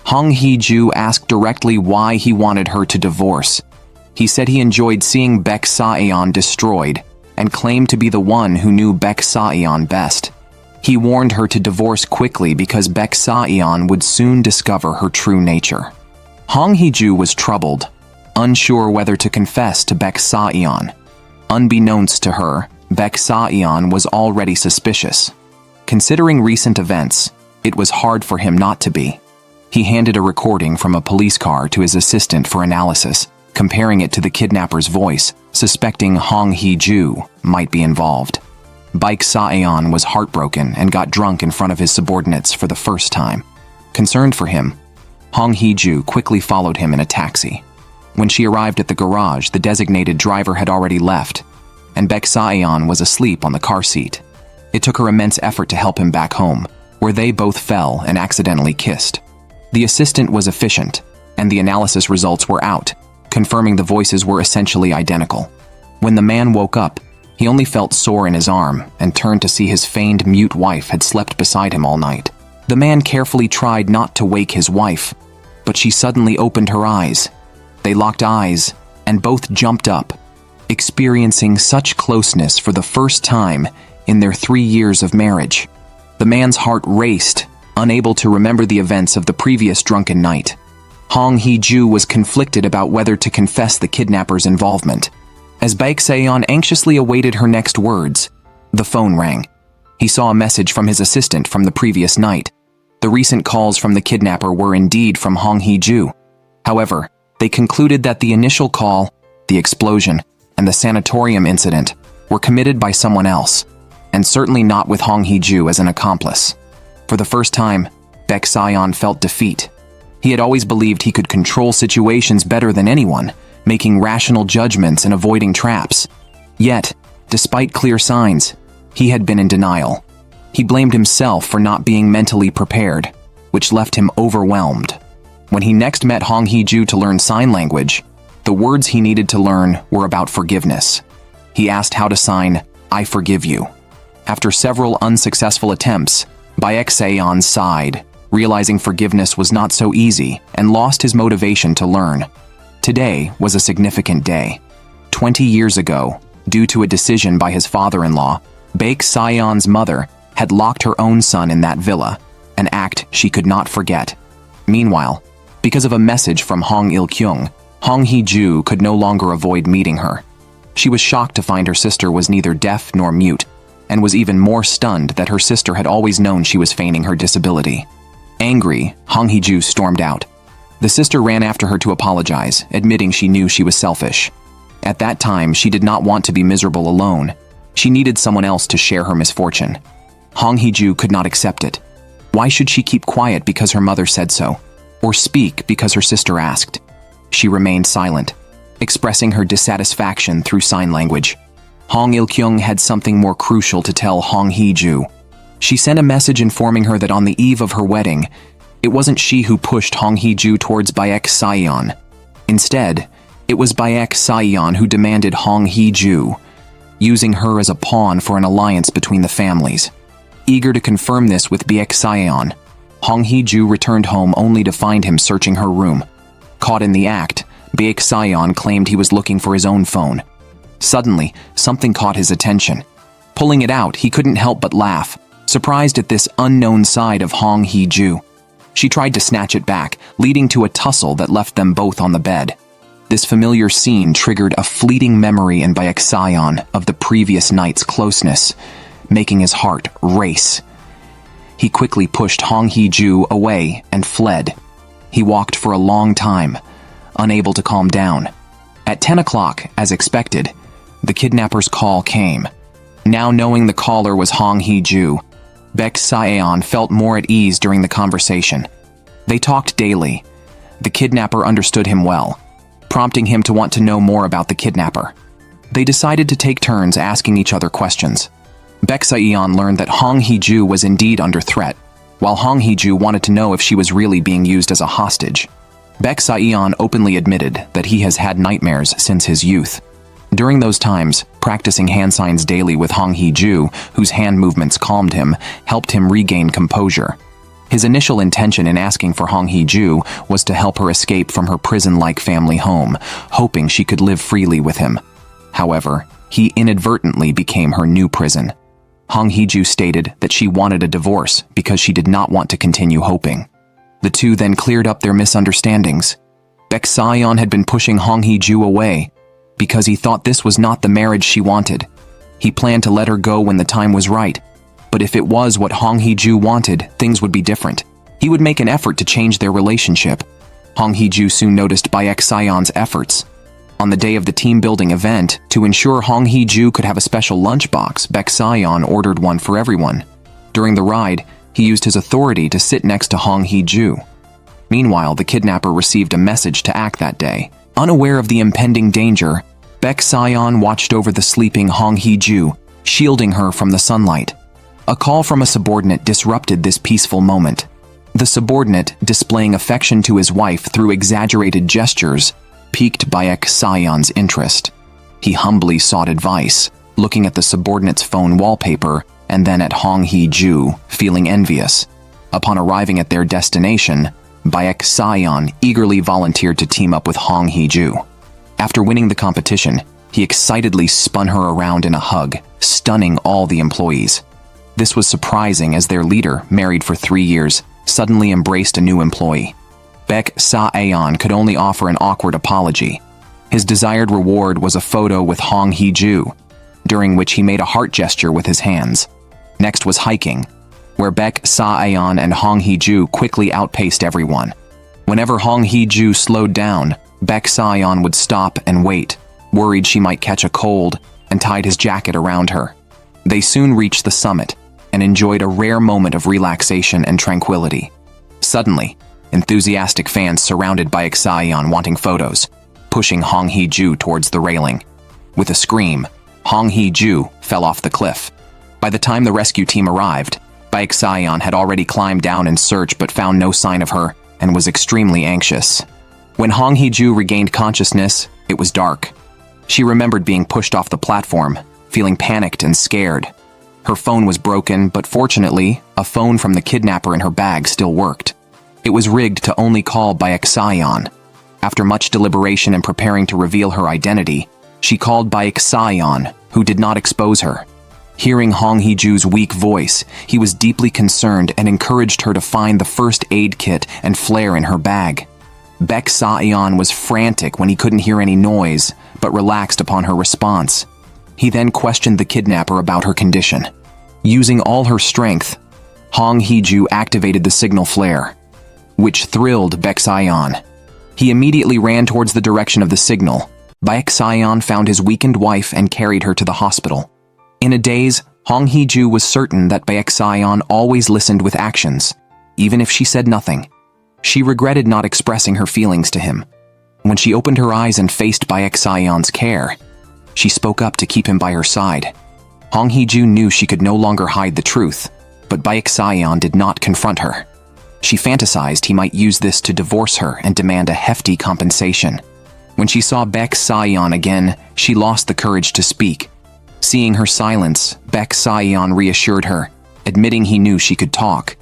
Hong Hee-ju asked directly why he wanted her to divorce. He said he enjoyed seeing Baek Sa-eon destroyed, and claimed to be the one who knew Baek Sa-eon best. He warned her to divorce quickly because Baek Sa-eon would soon discover her true nature. Hong Hee-ju was troubled, unsure whether to confess to Baek Sa-eon. Unbeknownst to her, Baek Sa-eon was already suspicious. Considering recent events, it was hard for him not to be. He handed a recording from a police car to his assistant for analysis, comparing it to the kidnapper's voice, suspecting Hong Hee-ju might be involved. Baek Sa-eon was heartbroken and got drunk in front of his subordinates for the first time. Concerned for him, Hong Hee-ju quickly followed him in a taxi. When she arrived at the garage, the designated driver had already left, and Baek Sa-eon was asleep on the car seat. It took her immense effort to help him back home, where they both fell and accidentally kissed. The assistant was efficient, and the analysis results were out, confirming the voices were essentially identical. When the man woke up, he only felt sore in his arm and turned to see his feigned mute wife had slept beside him all night. The man carefully tried not to wake his wife, but she suddenly opened her eyes. They locked eyes, and both jumped up, experiencing such closeness for the first time in their 3 years of marriage. The man's heart raced, unable to remember the events of the previous drunken night. Hong Hee-ju was conflicted about whether to confess the kidnapper's involvement. As Baek Sa-eon anxiously awaited her next words, the phone rang. He saw a message from his assistant from the previous night. The recent calls from the kidnapper were indeed from Hong Hee-ju. However, they concluded that the initial call, the explosion, and the sanatorium incident were committed by someone else, and certainly not with Hong Hee-ju as an accomplice. For the first time, Baek Sa-eon felt defeat. He had always believed he could control situations better than anyone, making rational judgments and avoiding traps. Yet, despite clear signs, he had been in denial. He blamed himself for not being mentally prepared, which left him overwhelmed. When he next met Hong Hee-ju to learn sign language, the words he needed to learn were about forgiveness. He asked how to sign, "I forgive you." After several unsuccessful attempts, Baek Sa-eon sighed, realizing forgiveness was not so easy, and lost his motivation to learn. Today was a significant day. 20 years ago, due to a decision by his father-in-law, Baek Sa-eon's mother had locked her own son in that villa, an act she could not forget. Meanwhile, because of a message from Hong Il-kyung, Hong Hee-ju could no longer avoid meeting her. She was shocked to find her sister was neither deaf nor mute, and was even more stunned that her sister had always known she was feigning her disability. Angry, Hong Hee-ju stormed out. The sister ran after her to apologize, admitting she knew she was selfish. At that time, she did not want to be miserable alone. She needed someone else to share her misfortune. Hong Hee-ju could not accept it. Why should she keep quiet because her mother said so, or speak because her sister asked? She remained silent, expressing her dissatisfaction through sign language. Hong Il-kyung had something more crucial to tell Hong Hee-ju. She sent a message informing her that on the eve of her wedding, it wasn't she who pushed Hong Hee-ju towards Baek Sa-eon. Instead, it was Baek Sa-eon who demanded Hong Hee-ju, using her as a pawn for an alliance between the families. Eager to confirm this with Baek Sa-eon, Hong Hee-ju returned home only to find him searching her room. Caught in the act, Baek Sa-eon claimed he was looking for his own phone. Suddenly, something caught his attention. Pulling it out, he couldn't help but laugh, surprised at this unknown side of Hong Hee-ju. She tried to snatch it back, leading to a tussle that left them both on the bed. This familiar scene triggered a fleeting memory in Baek Sa-eon of the previous night's closeness, making his heart race. He quickly pushed Hong Hee-ju away and fled. He walked for a long time, unable to calm down. At 10 o'clock, as expected, the kidnapper's call came. Now knowing the caller was Hong Hee-ju, Baek Sa-eon felt more at ease during the conversation. They talked daily. The kidnapper understood him well, prompting him to want to know more about the kidnapper. They decided to take turns asking each other questions. Baek Sa-eon learned that Hong Hee-ju was indeed under threat, while Hong Hee-ju wanted to know if she was really being used as a hostage. Baek Sa-eon openly admitted that he has had nightmares since his youth. During those times, practicing hand signs daily with Hong Hee-ju, whose hand movements calmed him, helped him regain composure. His initial intention in asking for Hong Hee-ju was to help her escape from her prison-like family home, hoping she could live freely with him. However, he inadvertently became her new prison. Hong Hee-ju stated that she wanted a divorce because she did not want to continue hoping. The two then cleared up their misunderstandings. Baek Sa-yeon had been pushing Hong Hee-ju away because he thought this was not the marriage she wanted. He planned to let her go when the time was right, but if it was what Hong Hee-ju wanted, things would be different. He would make an effort to change their relationship. Hong Hee-ju soon noticed Baek Sa-yeon's efforts. On the day of the team-building event, to ensure Hong Hee-ju could have a special lunchbox, Baek Sa-yeon ordered one for everyone. During the ride, he used his authority to sit next to Hong Hee-ju. Meanwhile, the kidnapper received a message to act that day. Unaware of the impending danger, Baek Sa-yeon watched over the sleeping Hong Hee-ju, shielding her from the sunlight. A call from a subordinate disrupted this peaceful moment. The subordinate, displaying affection to his wife through exaggerated gestures, piqued Baek Sa-yeon's interest. He humbly sought advice, looking at the subordinate's phone wallpaper and then at Hong Hee-ju, feeling envious. Upon arriving at their destination, Baek Sa-yeon eagerly volunteered to team up with Hong Hee-ju. After winning the competition, he excitedly spun her around in a hug, stunning all the employees. This was surprising as their leader, married for 3 years, suddenly embraced a new employee. Baek Sa-yeon could only offer an awkward apology. His desired reward was a photo with Hong Hee-ju, during which he made a heart gesture with his hands. Next was hiking, where Baek Sa-yeon and Hong Hee-ju quickly outpaced everyone. Whenever Hong Hee-ju slowed down, Baek Sa-yeon would stop and wait, worried she might catch a cold, and tied his jacket around her. They soon reached the summit and enjoyed a rare moment of relaxation and tranquility. Suddenly, enthusiastic fans surrounded Baek Sa-yeon wanting photos, pushing Hong Hee-ju towards the railing. With a scream, Hong Hee-ju fell off the cliff. By the time the rescue team arrived, Baek Sa-yeon had already climbed down in search but found no sign of her and was extremely anxious. When Hong Hee-ju regained consciousness, it was dark. She remembered being pushed off the platform, feeling panicked and scared. Her phone was broken, but fortunately, a phone from the kidnapper in her bag still worked. It was rigged to only call Baek Sa-yeon. After much deliberation and preparing to reveal her identity, she called Baek Sa-yeon, who did not expose her. Hearing Hong Hee-ju's weak voice, he was deeply concerned and encouraged her to find the first aid kit and flare in her bag. Baek Sa-yeon was frantic when he couldn't hear any noise, but relaxed upon her response. He then questioned the kidnapper about her condition. Using all her strength, Hong Hee-ju activated the signal flare, which thrilled Baek Sa-yeon. He immediately ran towards the direction of the signal. Baek Sa-yeon found his weakened wife and carried her to the hospital. In a daze, Hong Hee-ju was certain that Baek Sa-yeon always listened with actions, even if she said nothing. She regretted not expressing her feelings to him. When she opened her eyes and faced Baek Sa-yeon's care, she spoke up to keep him by her side. Hong Hee-ju knew she could no longer hide the truth, but Baek Sa-yeon did not confront her. She fantasized he might use this to divorce her and demand a hefty compensation. When she saw Baek Sa-yeon again, she lost the courage to speak. Seeing her silence, Baek Sa-yeon reassured her, admitting he knew she could talk.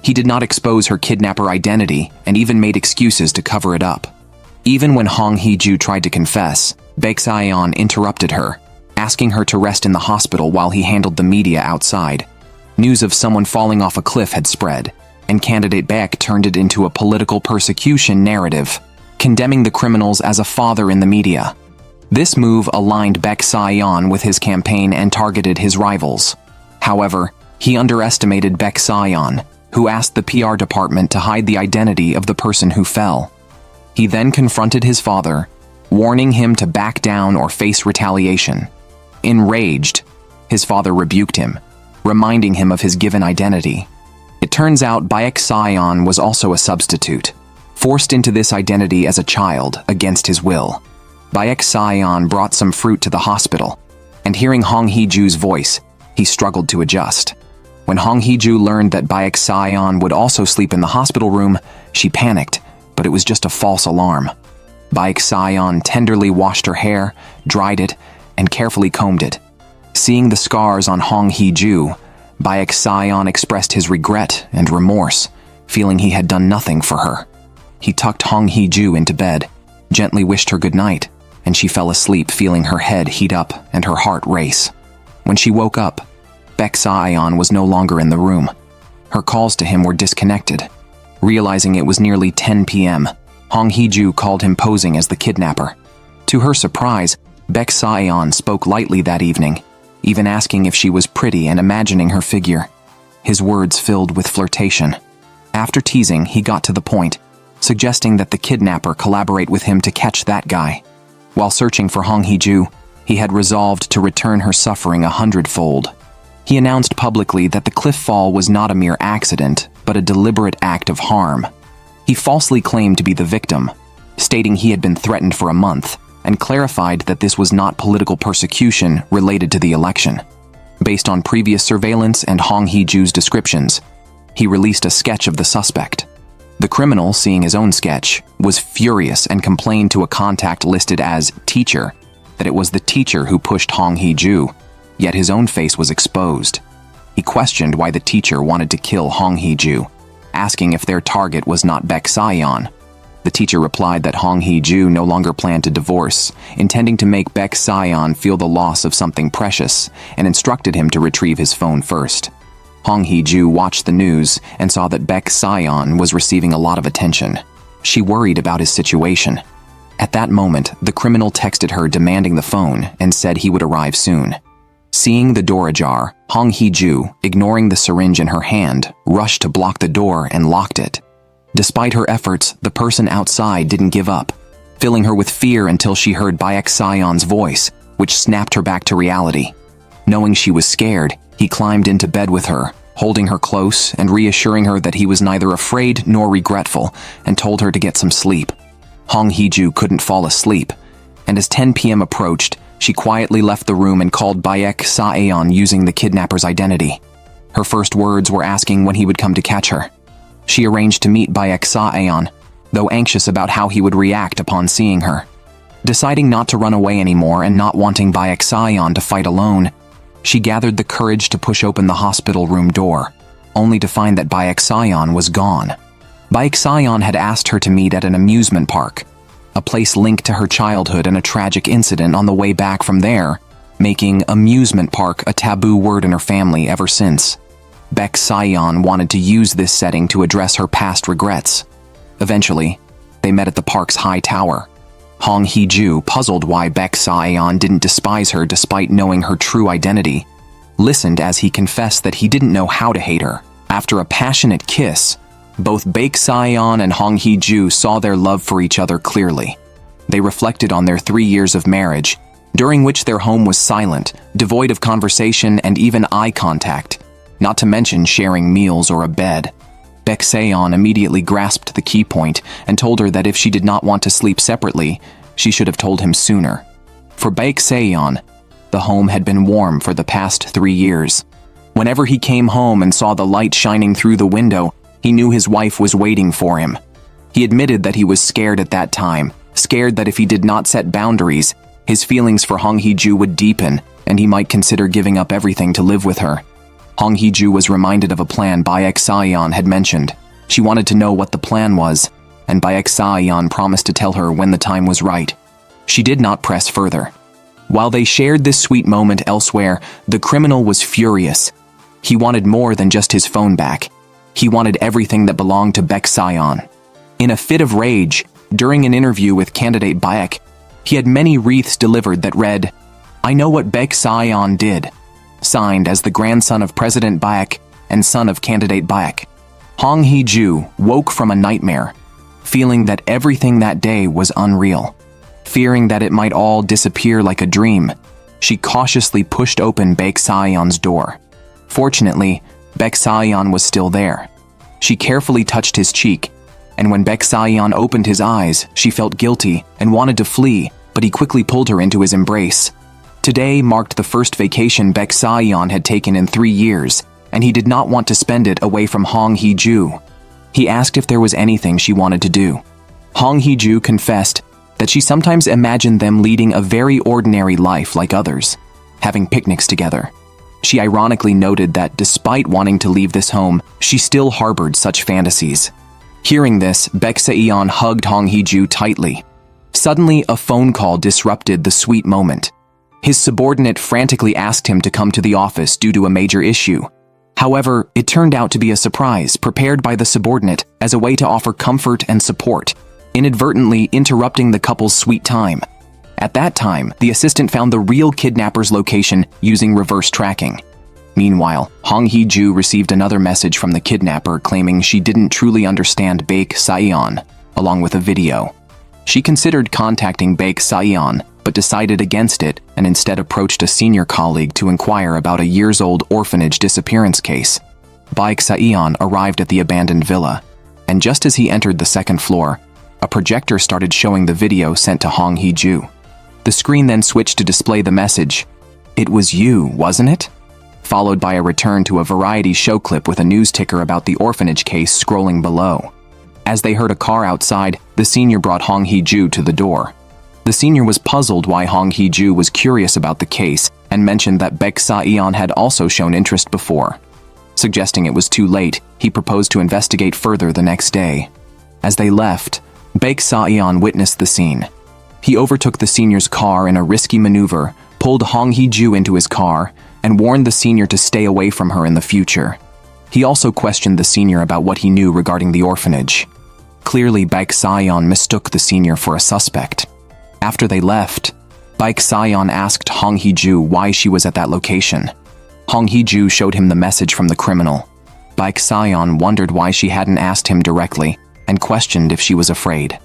He did not expose her kidnapper identity and even made excuses to cover it up. Even when Hong Hee-ju tried to confess, Baek Sa-yeon interrupted her, asking her to rest in the hospital while he handled the media outside. News of someone falling off a cliff had spread, and candidate Baek turned it into a political persecution narrative, condemning the criminals as a father in the media. This move aligned Baek Sa-yeon with his campaign and targeted his rivals. However, he underestimated Baek Sa-yeon, who asked the PR department to hide the identity of the person who fell. He then confronted his father, warning him to back down or face retaliation. Enraged, his father rebuked him, reminding him of his given identity. It turns out Baek Sa-yeon was also a substitute, forced into this identity as a child against his will. Baek Sa-yeon brought some fruit to the hospital, and hearing Hong Hee-ju's voice, he struggled to adjust. When Hong Hee-ju learned that Baek Sa-yeon would also sleep in the hospital room, she panicked, but it was just a false alarm. Baek Sa-yeon tenderly washed her hair, dried it, and carefully combed it. Seeing the scars on Hong Hee-ju, Baek Sa-yeon expressed his regret and remorse, feeling he had done nothing for her. He tucked Hong Hee-ju into bed, gently wished her good night, and she fell asleep feeling her head heat up and her heart race. When she woke up, Baek Sa-eon was no longer in the room. Her calls to him were disconnected. Realizing it was nearly 10 p.m., Hong Hee-ju called him posing as the kidnapper. To her surprise, Baek Sa-eon spoke lightly that evening, even asking if she was pretty and imagining her figure. His words filled with flirtation. After teasing, he got to the point, suggesting that the kidnapper collaborate with him to catch that guy. While searching for Hong Hee-ju, he had resolved to return her suffering 100-fold. He announced publicly that the cliff fall was not a mere accident, but a deliberate act of harm. He falsely claimed to be the victim, stating he had been threatened for a month, and clarified that this was not political persecution related to the election. Based on previous surveillance and Hong Hee-ju's descriptions, he released a sketch of the suspect. The criminal, seeing his own sketch, was furious and complained to a contact listed as teacher that it was the teacher who pushed Hong Hee-ju, yet his own face was exposed. He questioned why the teacher wanted to kill Hong Hee-ju, asking if their target was not Baek Sa-eon. The teacher replied that Hong Hee-ju no longer planned to divorce, intending to make Baek Sa-eon feel the loss of something precious, and instructed him to retrieve his phone first. Hong Hee-ju watched the news and saw that Baek Sa-eon was receiving a lot of attention. She worried about his situation. At that moment, the criminal texted her demanding the phone and said he would arrive soon. Seeing the door ajar, Hong Hee-ju, ignoring the syringe in her hand, rushed to block the door and locked it. Despite her efforts, the person outside didn't give up, filling her with fear until she heard Baek Sa-eon's voice, which snapped her back to reality. Knowing she was scared, he climbed into bed with her, holding her close and reassuring her that he was neither afraid nor regretful, and told her to get some sleep. Hong Hee-ju couldn't fall asleep, and as 10 p.m. approached, she quietly left the room and called Baek Sa-eon using the kidnapper's identity. Her first words were asking when he would come to catch her. She arranged to meet Baek Sa-eon, though anxious about how he would react upon seeing her. Deciding not to run away anymore and not wanting Baek Sa-eon to fight alone, she gathered the courage to push open the hospital room door, only to find that Baek Sa-eon was gone. Baek Sa-eon had asked her to meet at an amusement park, a place linked to her childhood and a tragic incident on the way back from there, making amusement park a taboo word in her family ever since. Baek Sa-eon wanted to use this setting to address her past regrets. Eventually, they met at the park's high tower. Hong Hee-ju, puzzled why Baek Sa-eon didn't despise her despite knowing her true identity, listened as he confessed that he didn't know how to hate her. After a passionate kiss, both Baek Sa-eon and Hong Hee-ju saw their love for each other clearly. They reflected on their 3 years of marriage, during which their home was silent, devoid of conversation and even eye contact, not to mention sharing meals or a bed. Baek Sa-eon immediately grasped the key point and told her that if she did not want to sleep separately, she should have told him sooner. For Baek Sa-eon, the home had been warm for the past 3 years. Whenever he came home and saw the light shining through the window, he knew his wife was waiting for him. He admitted that he was scared at that time, scared that if he did not set boundaries, his feelings for Hong Hee-ju would deepen and he might consider giving up everything to live with her. Hong Hee-ju was reminded of a plan Baek Sa-eon had mentioned. She wanted to know what the plan was, and Baek Sa-eon promised to tell her when the time was right. She did not press further. While they shared this sweet moment elsewhere, the criminal was furious. He wanted more than just his phone back. He wanted everything that belonged to Baek Sa-eon. In a fit of rage, during an interview with candidate Baek, he had many wreaths delivered that read, "I know what Baek Sa-eon did," signed as the grandson of President Baek and son of candidate Baek. Hong Hee-ju woke from a nightmare, feeling that everything that day was unreal. Fearing that it might all disappear like a dream, she cautiously pushed open Baek Sa-eon's door. Fortunately, Baek Sa-eon was still there. She carefully touched his cheek, and when Baek Sa-eon opened his eyes, she felt guilty and wanted to flee, but he quickly pulled her into his embrace. Today marked the first vacation Baek Sa-eon had taken in 3 years, and he did not want to spend it away from Hong Hee-ju. He asked if there was anything she wanted to do. Hong Hee-ju confessed that she sometimes imagined them leading a very ordinary life like others, having picnics together. She ironically noted that despite wanting to leave this home, she still harbored such fantasies. Hearing this, Baek Sa-eon hugged Hong Hee-ju tightly. Suddenly, a phone call disrupted the sweet moment. His subordinate frantically asked him to come to the office due to a major issue. However, it turned out to be a surprise prepared by the subordinate as a way to offer comfort and support, inadvertently interrupting the couple's sweet time. At that time, the assistant found the real kidnapper's location using reverse tracking. Meanwhile, Hong Hee-ju received another message from the kidnapper claiming she didn't truly understand Baek Sa-yeon, along with a video. She considered contacting Baek Sa-yeon, but decided against it and instead approached a senior colleague to inquire about a years-old orphanage disappearance case. Baek Sa-yeon arrived at the abandoned villa, and just as he entered the second floor, a projector started showing the video sent to Hong Hee-ju. The screen then switched to display the message, "It was you, wasn't it?" Followed by a return to a variety show clip with a news ticker about the orphanage case scrolling below. As they heard a car outside, the senior brought Hong Hee-ju to the door. The senior was puzzled why Hong Hee-ju was curious about the case and mentioned that Baek Sa-yeon had also shown interest before. Suggesting it was too late, he proposed to investigate further the next day. As they left, Baek Sa-yeon witnessed the scene. He overtook the senior's car in a risky maneuver, pulled Hong Hee-ju into his car, and warned the senior to stay away from her in the future. He also questioned the senior about what he knew regarding the orphanage. Clearly, Baek Sa-yeon mistook the senior for a suspect. After they left, Baek Sa-yeon asked Hong Hee-ju why she was at that location. Hong Hee-ju showed him the message from the criminal. Baek Sa-yeon wondered why she hadn't asked him directly and questioned if she was afraid.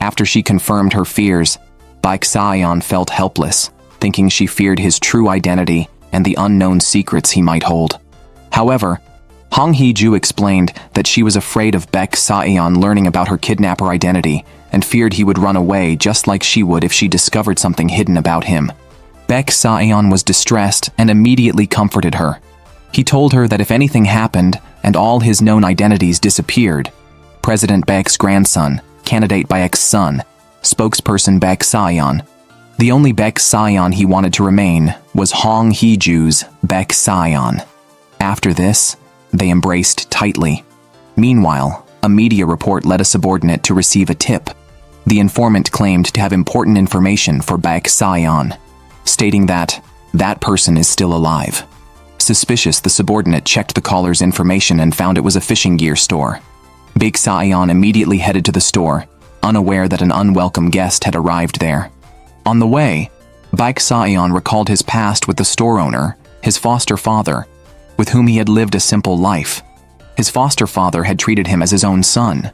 After she confirmed her fears, Baek Sa-yeon felt helpless, thinking she feared his true identity and the unknown secrets he might hold. However, Hong Hee-ju explained that she was afraid of Baek Sa-yeon learning about her kidnapper identity and feared he would run away just like she would if she discovered something hidden about him. Baek Sa-yeon was distressed and immediately comforted her. He told her that if anything happened and all his known identities disappeared, President Baek's grandson, candidate Baek's son, spokesperson Baek Sa-yeon, the only Baek Sa-yeon he wanted to remain was Hong Hee-ju's Baek Sa-yeon. After this, they embraced tightly. Meanwhile, a media report led a subordinate to receive a tip. The informant claimed to have important information for Baek Sa-yeon, stating that that person is still alive. Suspicious, the subordinate checked the caller's information and found it was a fishing gear store. Baek Sa-yeon immediately headed to the store, unaware that an unwelcome guest had arrived there. On the way, Baek Sa-yeon recalled his past with the store owner, his foster father, with whom he had lived a simple life. His foster father had treated him as his own son.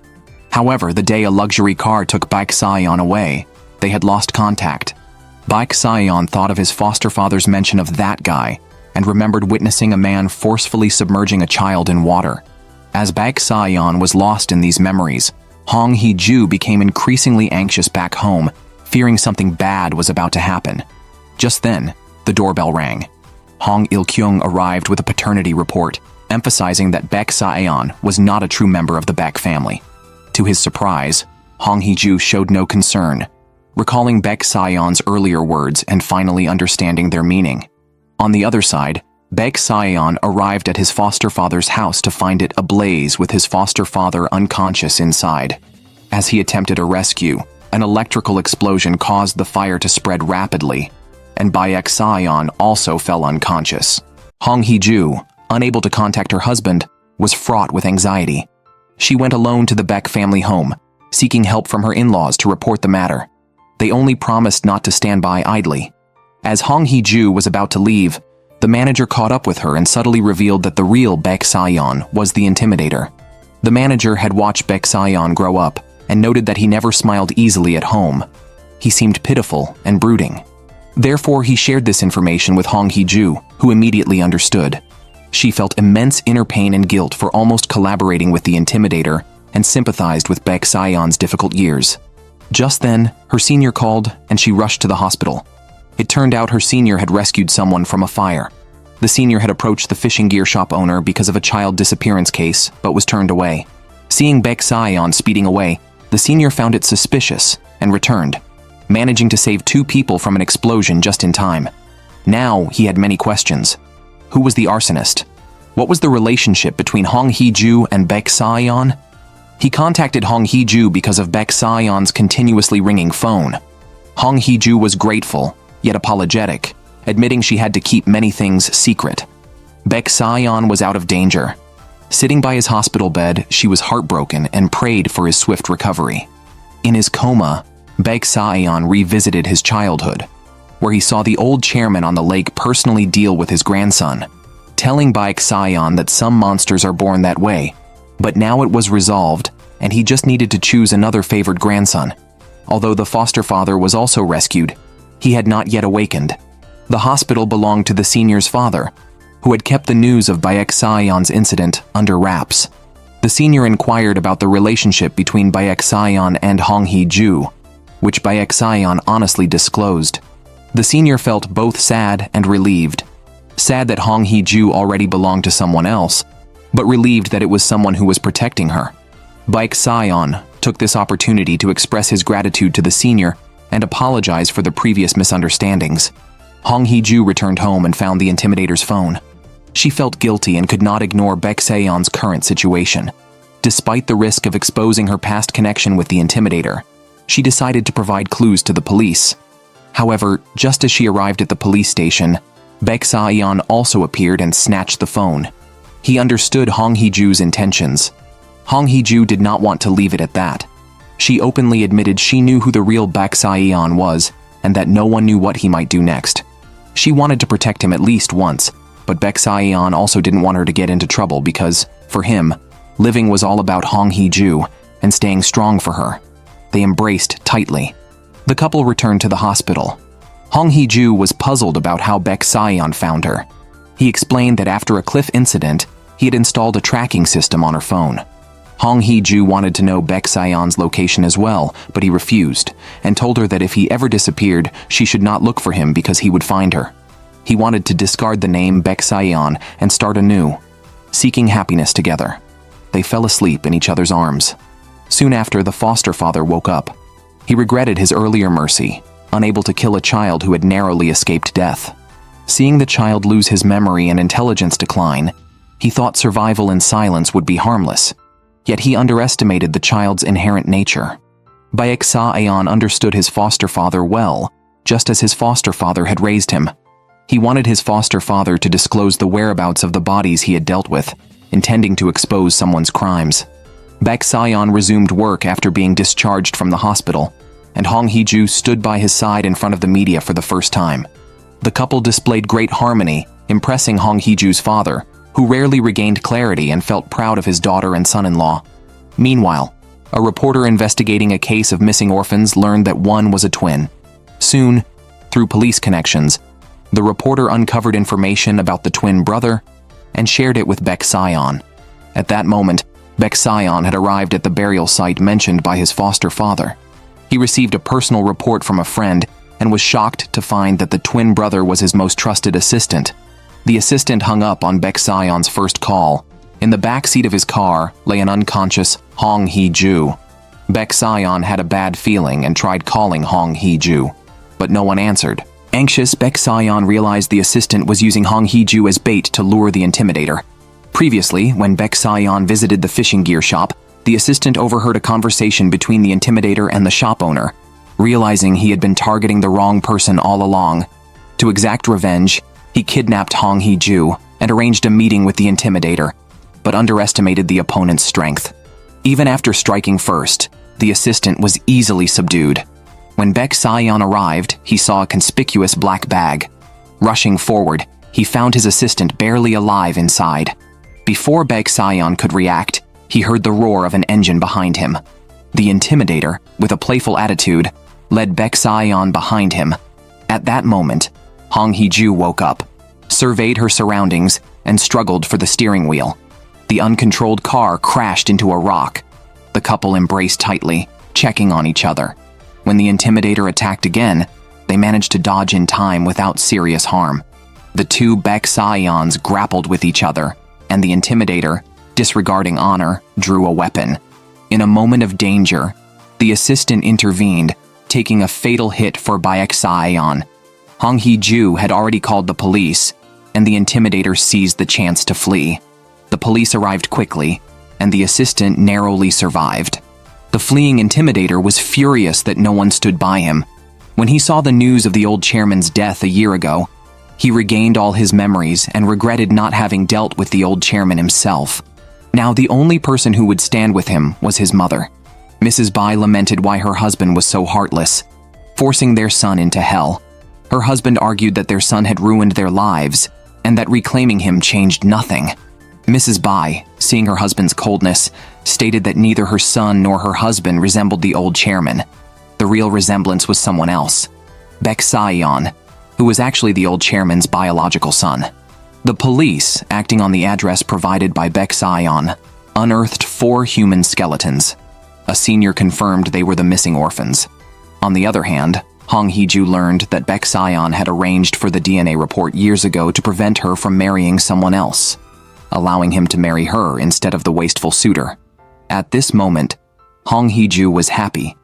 However, the day a luxury car took Baek Sa-yeon away, they had lost contact. Baek Sa-yeon thought of his foster father's mention of that guy and remembered witnessing a man forcefully submerging a child in water. As Baek Sa-yeon was lost in these memories, Hong Hee-ju became increasingly anxious back home, fearing something bad was about to happen. Just then, the doorbell rang. Hong Il-kyung arrived with a paternity report, emphasizing that Baek Sa-yeon was not a true member of the Baek family. To his surprise, Hong Hee-ju showed no concern, recalling Baek Sa-yeon's earlier words and finally understanding their meaning. On the other side, Baek Sa-yeon arrived at his foster father's house to find it ablaze with his foster father unconscious inside. As he attempted a rescue, an electrical explosion caused the fire to spread rapidly, and Baek Sa-yeon also fell unconscious. Hong Hee-ju, unable to contact her husband, was fraught with anxiety. She went alone to the Baek family home, seeking help from her in-laws to report the matter. They only promised not to stand by idly. As Hong Hee-ju was about to leave, the manager caught up with her and subtly revealed that the real Baek Sa-yeon was the intimidator. The manager had watched Baek Sa-yeon grow up and noted that he never smiled easily at home. He seemed pitiful and brooding. Therefore, he shared this information with Hong Hee-ju, who immediately understood. She felt immense inner pain and guilt for almost collaborating with the intimidator and sympathized with Baek Sa-yeon's difficult years. Just then, her senior called and she rushed to the hospital. It turned out her senior had rescued someone from a fire. The senior had approached the fishing gear shop owner because of a child disappearance case, but was turned away. Seeing Baek Sa-yeon speeding away, the senior found it suspicious and returned, managing to save 2 people from an explosion just in time. Now he had many questions. Who was the arsonist? What was the relationship between Hong Hee-ju and Baek Sa-yeon? He contacted Hong Hee-ju because of Baek Sa-yeon's continuously ringing phone. Hong Hee-ju was grateful, yet apologetic, admitting she had to keep many things secret. Baek Sayon was out of danger. Sitting by his hospital bed, she was heartbroken and prayed for his swift recovery. In his coma, Baek Sayon revisited his childhood, where he saw the old chairman on the lake personally deal with his grandson, telling Baek Sayon that some monsters are born that way, but now it was resolved, and he just needed to choose another favored grandson. Although the foster father was also rescued, he had not yet awakened. The hospital belonged to the senior's father, who had kept the news of Baek Sayon's incident under wraps. The senior inquired about the relationship between Baek Sayon and Hong Hee-ju, which Baek Sayon honestly disclosed. The senior felt both sad and relieved. Sad that Hong Hee-ju already belonged to someone else, but relieved that it was someone who was protecting her. Baek Sayon took this opportunity to express his gratitude to the senior and apologize for the previous misunderstandings. Hong Hee-ju returned home and found the Intimidator's phone. She felt guilty and could not ignore Baek Sayon's current situation. Despite the risk of exposing her past connection with the Intimidator, she decided to provide clues to the police. However, just as she arrived at the police station, Baek Sayon also appeared and snatched the phone. He understood Hong Hee-ju's intentions. Hong Hee-ju did not want to leave it at that. She openly admitted she knew who the real Baek Sayon was and that no one knew what he might do next. She wanted to protect him at least once, but Baek Sayon also didn't want her to get into trouble because, for him, living was all about Hong Hee-ju and staying strong for her. They embraced tightly. The couple returned to the hospital. Hong Hee-ju was puzzled about how Baek Sayon found her. He explained that after a cliff incident, he had installed a tracking system on her phone. Hong Hee-ju wanted to know Baek Sayon's location as well, but he refused, and told her that if he ever disappeared, she should not look for him because he would find her. He wanted to discard the name Baek Sayon and start anew, seeking happiness together. They fell asleep in each other's arms. Soon after, the foster father woke up. He regretted his earlier mercy, unable to kill a child who had narrowly escaped death. Seeing the child lose his memory and intelligence decline, he thought survival in silence would be harmless. Yet he underestimated the child's inherent nature. Baek Sayon understood his foster father well, just as his foster father had raised him. He wanted his foster father to disclose the whereabouts of the bodies he had dealt with, intending to expose someone's crimes. Baek Sayon resumed work after being discharged from the hospital, and Hong Hee-ju stood by his side in front of the media for the first time. The couple displayed great harmony, impressing Hong Hee-ju's father, who rarely regained clarity and felt proud of his daughter and son-in-law. Meanwhile, a reporter investigating a case of missing orphans learned that one was a twin. Soon, through police connections, the reporter uncovered information about the twin brother and shared it with Baek Sayon. At that moment, Baek Sayon had arrived at the burial site mentioned by his foster father. He received a personal report from a friend and was shocked to find that the twin brother was his most trusted assistant. The assistant hung up on Baek Sayon's first call. In the back seat of his car lay an unconscious Hong Hee-ju. Baek Sayon had a bad feeling and tried calling Hong Hee-ju, but no one answered. Anxious, Baek Sayon realized the assistant was using Hong Hee-ju as bait to lure the Intimidator. Previously, when Baek Sayon visited the fishing gear shop, the assistant overheard a conversation between the Intimidator and the shop owner. Realizing he had been targeting the wrong person all along, to exact revenge, he kidnapped Hong Hee-ju and arranged a meeting with the Intimidator, but underestimated the opponent's strength. Even after striking first, the assistant was easily subdued. When Baek Sayon arrived, he saw a conspicuous black bag. Rushing forward, he found his assistant barely alive inside. Before Baek Sayon could react, he heard the roar of an engine behind him. The Intimidator, with a playful attitude, led Baek Sayon behind him. At that moment, Hong Hee-ju woke up, surveyed her surroundings, and struggled for the steering wheel. The uncontrolled car crashed into a rock. The couple embraced tightly, checking on each other. When the Intimidator attacked again, they managed to dodge in time without serious harm. The two Baek Sayons grappled with each other, and the Intimidator, disregarding honor, drew a weapon. In a moment of danger, the assistant intervened, taking a fatal hit for Baek Sayon. Hong Hee-ju had already called the police, and the Intimidator seized the chance to flee. The police arrived quickly, and the assistant narrowly survived. The fleeing Intimidator was furious that no one stood by him. When he saw the news of the old chairman's death a year ago, He regained all his memories and regretted not having dealt with the old chairman himself. Now the only person who would stand with him was his mother. Mrs. Bai lamented why her husband was so heartless, forcing their son into hell. Her husband argued that their son had ruined their lives, and that reclaiming him changed nothing. Mrs. Bai, seeing her husband's coldness, stated that neither her son nor her husband resembled the old chairman. The real resemblance was someone else, Baek Saeon, who was actually the old chairman's biological son. The police, acting on the address provided by Baek Saeon, unearthed 4 human skeletons. A senior confirmed they were the missing orphans. On the other hand, Hong Hee-ju learned that Baek Saeon had arranged for the DNA report years ago to prevent her from marrying someone else, allowing him to marry her instead of the wasteful suitor. At this moment, Hong Hee-ju was happy.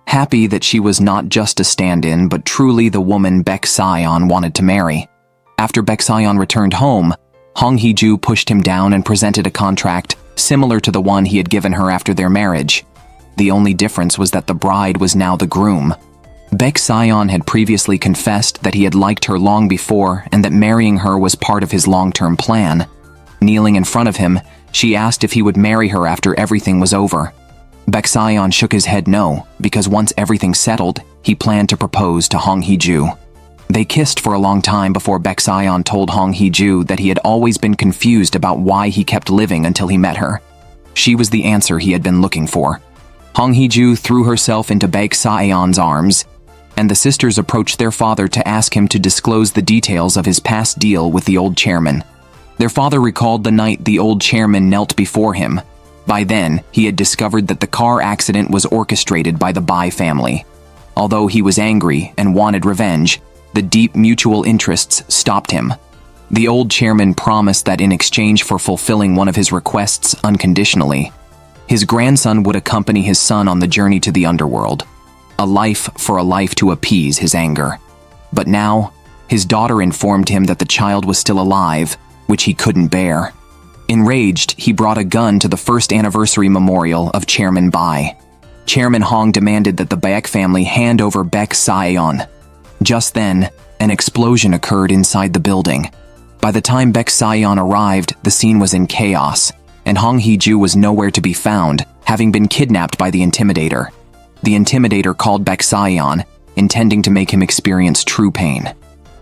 Happy that she was not just a stand-in, but truly the woman Baek Saeon wanted to marry. After Baek Saeon returned home, Hong Hee-ju pushed him down and presented a contract similar to the one he had given her after their marriage. The only difference was that the bride was now the groom. Baek Saeon had previously confessed that he had liked her long before and that marrying her was part of his long-term plan. Kneeling in front of him, she asked if he would marry her after everything was over. Baek Saeon shook his head no, because once everything settled, he planned to propose to Hong Hee-ju. They kissed for a long time before Baek Saeon told Hong Hee-ju that he had always been confused about why he kept living until he met her. She was the answer he had been looking for. Hong Hee-ju threw herself into Baek Saeon's arms, and the sisters approached their father to ask him to disclose the details of his past deal with the old chairman. Their father recalled the night the old chairman knelt before him. By then, he had discovered that the car accident was orchestrated by the Bai family. Although he was angry and wanted revenge, the deep mutual interests stopped him. The old chairman promised that in exchange for fulfilling one of his requests unconditionally, his grandson would accompany his son on the journey to the underworld. A life for a life to appease his anger. But now, his daughter informed him that the child was still alive, which he couldn't bear. Enraged, he brought a gun to the first anniversary memorial of Chairman Bai. Chairman Hong demanded that the Baek family hand over Baek Saeon. Just then, an explosion occurred inside the building. By the time Baek Saeon arrived, the scene was in chaos, and Hong Hee-ju was nowhere to be found, having been kidnapped by the Intimidator. The Intimidator called Baek Saeon, intending to make him experience true pain.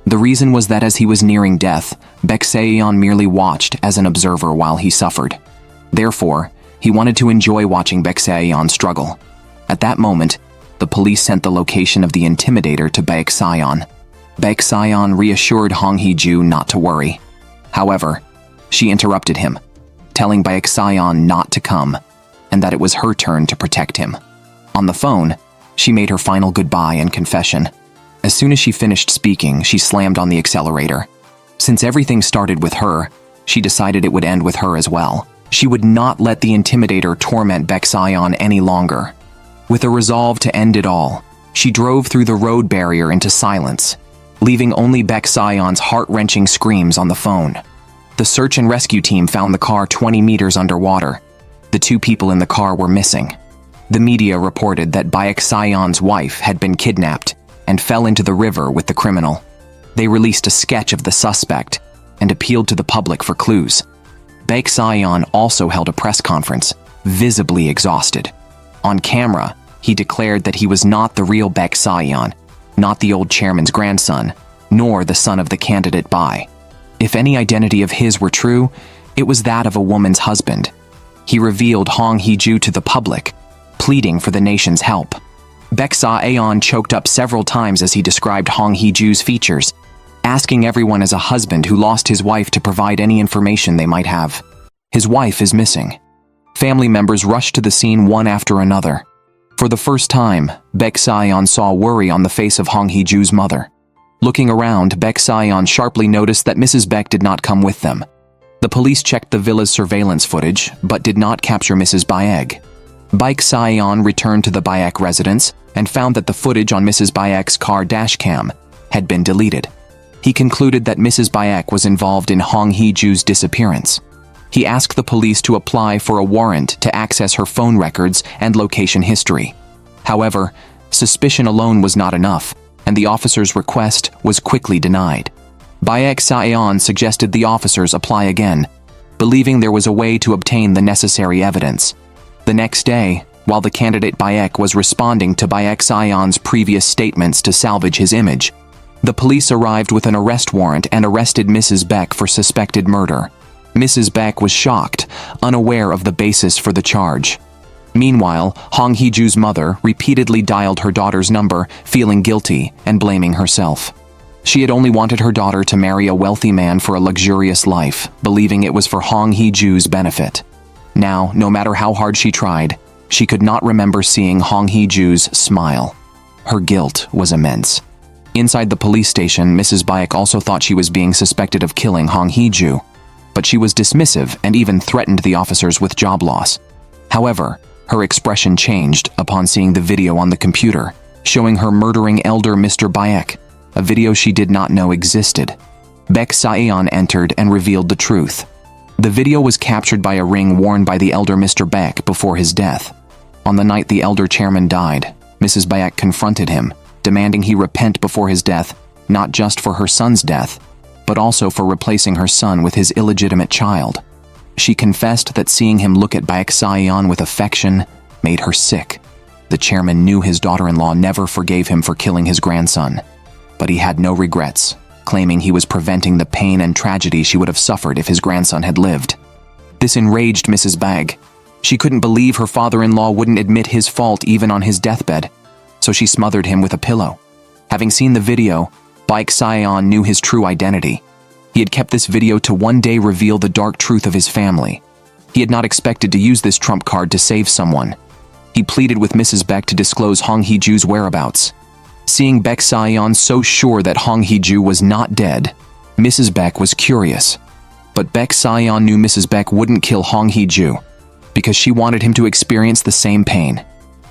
The reason was that as he was nearing death, Baek Saeon merely watched as an observer while he suffered. Therefore, he wanted to enjoy watching Baek Saeon struggle. At that moment, the police sent the location of the Intimidator to Baek Saeon. Baek Saeon reassured Hong Hee-ju not to worry. However, she interrupted him, telling Baek Saeon not to come, and that it was her turn to protect him. On the phone, she made her final goodbye and confession. As soon as she finished speaking, she slammed on the accelerator. Since everything started with her, she decided it would end with her as well. She would not let the Intimidator torment Baek Saeon any longer. With a resolve to end it all, she drove through the road barrier into silence, leaving only Baek Saeon's heart-wrenching screams on the phone. The search and rescue team found the car 20 meters underwater. The 2 people in the car were missing. The media reported that Baek Saeon's wife had been kidnapped and fell into the river with the criminal. They released a sketch of the suspect and appealed to the public for clues. Baek Saeon also held a press conference, visibly exhausted. On camera, he declared that he was not the real Baek Saeon, not the old chairman's grandson, nor the son of the candidate Bai. If any identity of his were true, it was that of a woman's husband. He revealed Hong Hee-ju to the public, pleading for the nation's help. Baek Saeon choked up several times as he described Hong Hee-ju's features, asking everyone as a husband who lost his wife to provide any information they might have. His wife is missing. Family members rushed to the scene one after another. For the first time, Baek Saeon saw worry on the face of Hong Hee-ju's mother. Looking around, Baek Saeon sharply noticed that Mrs. Baek did not come with them. The police checked the villa's surveillance footage, but did not capture Mrs. Baek. Baek Saeon returned to the Baek residence and found that the footage on Mrs. Baek's car dashcam had been deleted. He concluded that Mrs. Baek was involved in Hong Hee-ju's disappearance. He asked the police to apply for a warrant to access her phone records and location history. However, suspicion alone was not enough, and the officer's request was quickly denied. Baek Saeon suggested the officers apply again, believing there was a way to obtain the necessary evidence. The next day, while the candidate Baek was responding to Baek Saeon's previous statements to salvage his image, the police arrived with an arrest warrant and arrested Mrs. Beck for suspected murder. Mrs. Beck was shocked, unaware of the basis for the charge. Meanwhile, Hong Hee-ju's mother repeatedly dialed her daughter's number, feeling guilty and blaming herself. She had only wanted her daughter to marry a wealthy man for a luxurious life, believing it was for Hong Hee-ju's benefit. Now, no matter how hard she tried, she could not remember seeing Hong Hee-ju's smile. Her guilt was immense. Inside the police station, Mrs. Baek also thought she was being suspected of killing Hong Hee-ju, but she was dismissive and even threatened the officers with job loss. However, her expression changed upon seeing the video on the computer, showing her murdering elder Mr. Baek, a video she did not know existed. Baek Saeon entered and revealed the truth. The video was captured by a ring worn by the elder Mr. Baek before his death. On the night the elder chairman died, Mrs. Baek confronted him, demanding he repent before his death, not just for her son's death, but also for replacing her son with his illegitimate child. She confessed that seeing him look at Baek Saeon with affection made her sick. The chairman knew his daughter-in-law never forgave him for killing his grandson, but he had no regrets, claiming he was preventing the pain and tragedy she would have suffered if his grandson had lived. This enraged Mrs. Baek. She couldn't believe her father-in-law wouldn't admit his fault even on his deathbed, so she smothered him with a pillow. Having seen the video, Baek Saeon knew his true identity. He had kept this video to one day reveal the dark truth of his family. He had not expected to use this trump card to save someone. He pleaded with Mrs. Beck to disclose Hong Hee-ju's whereabouts. Seeing Baek Saeon so sure that Hong Hee-ju was not dead, Mrs. Beck was curious. But Baek Saeon knew Mrs. Beck wouldn't kill Hong Hee-ju because she wanted him to experience the same pain.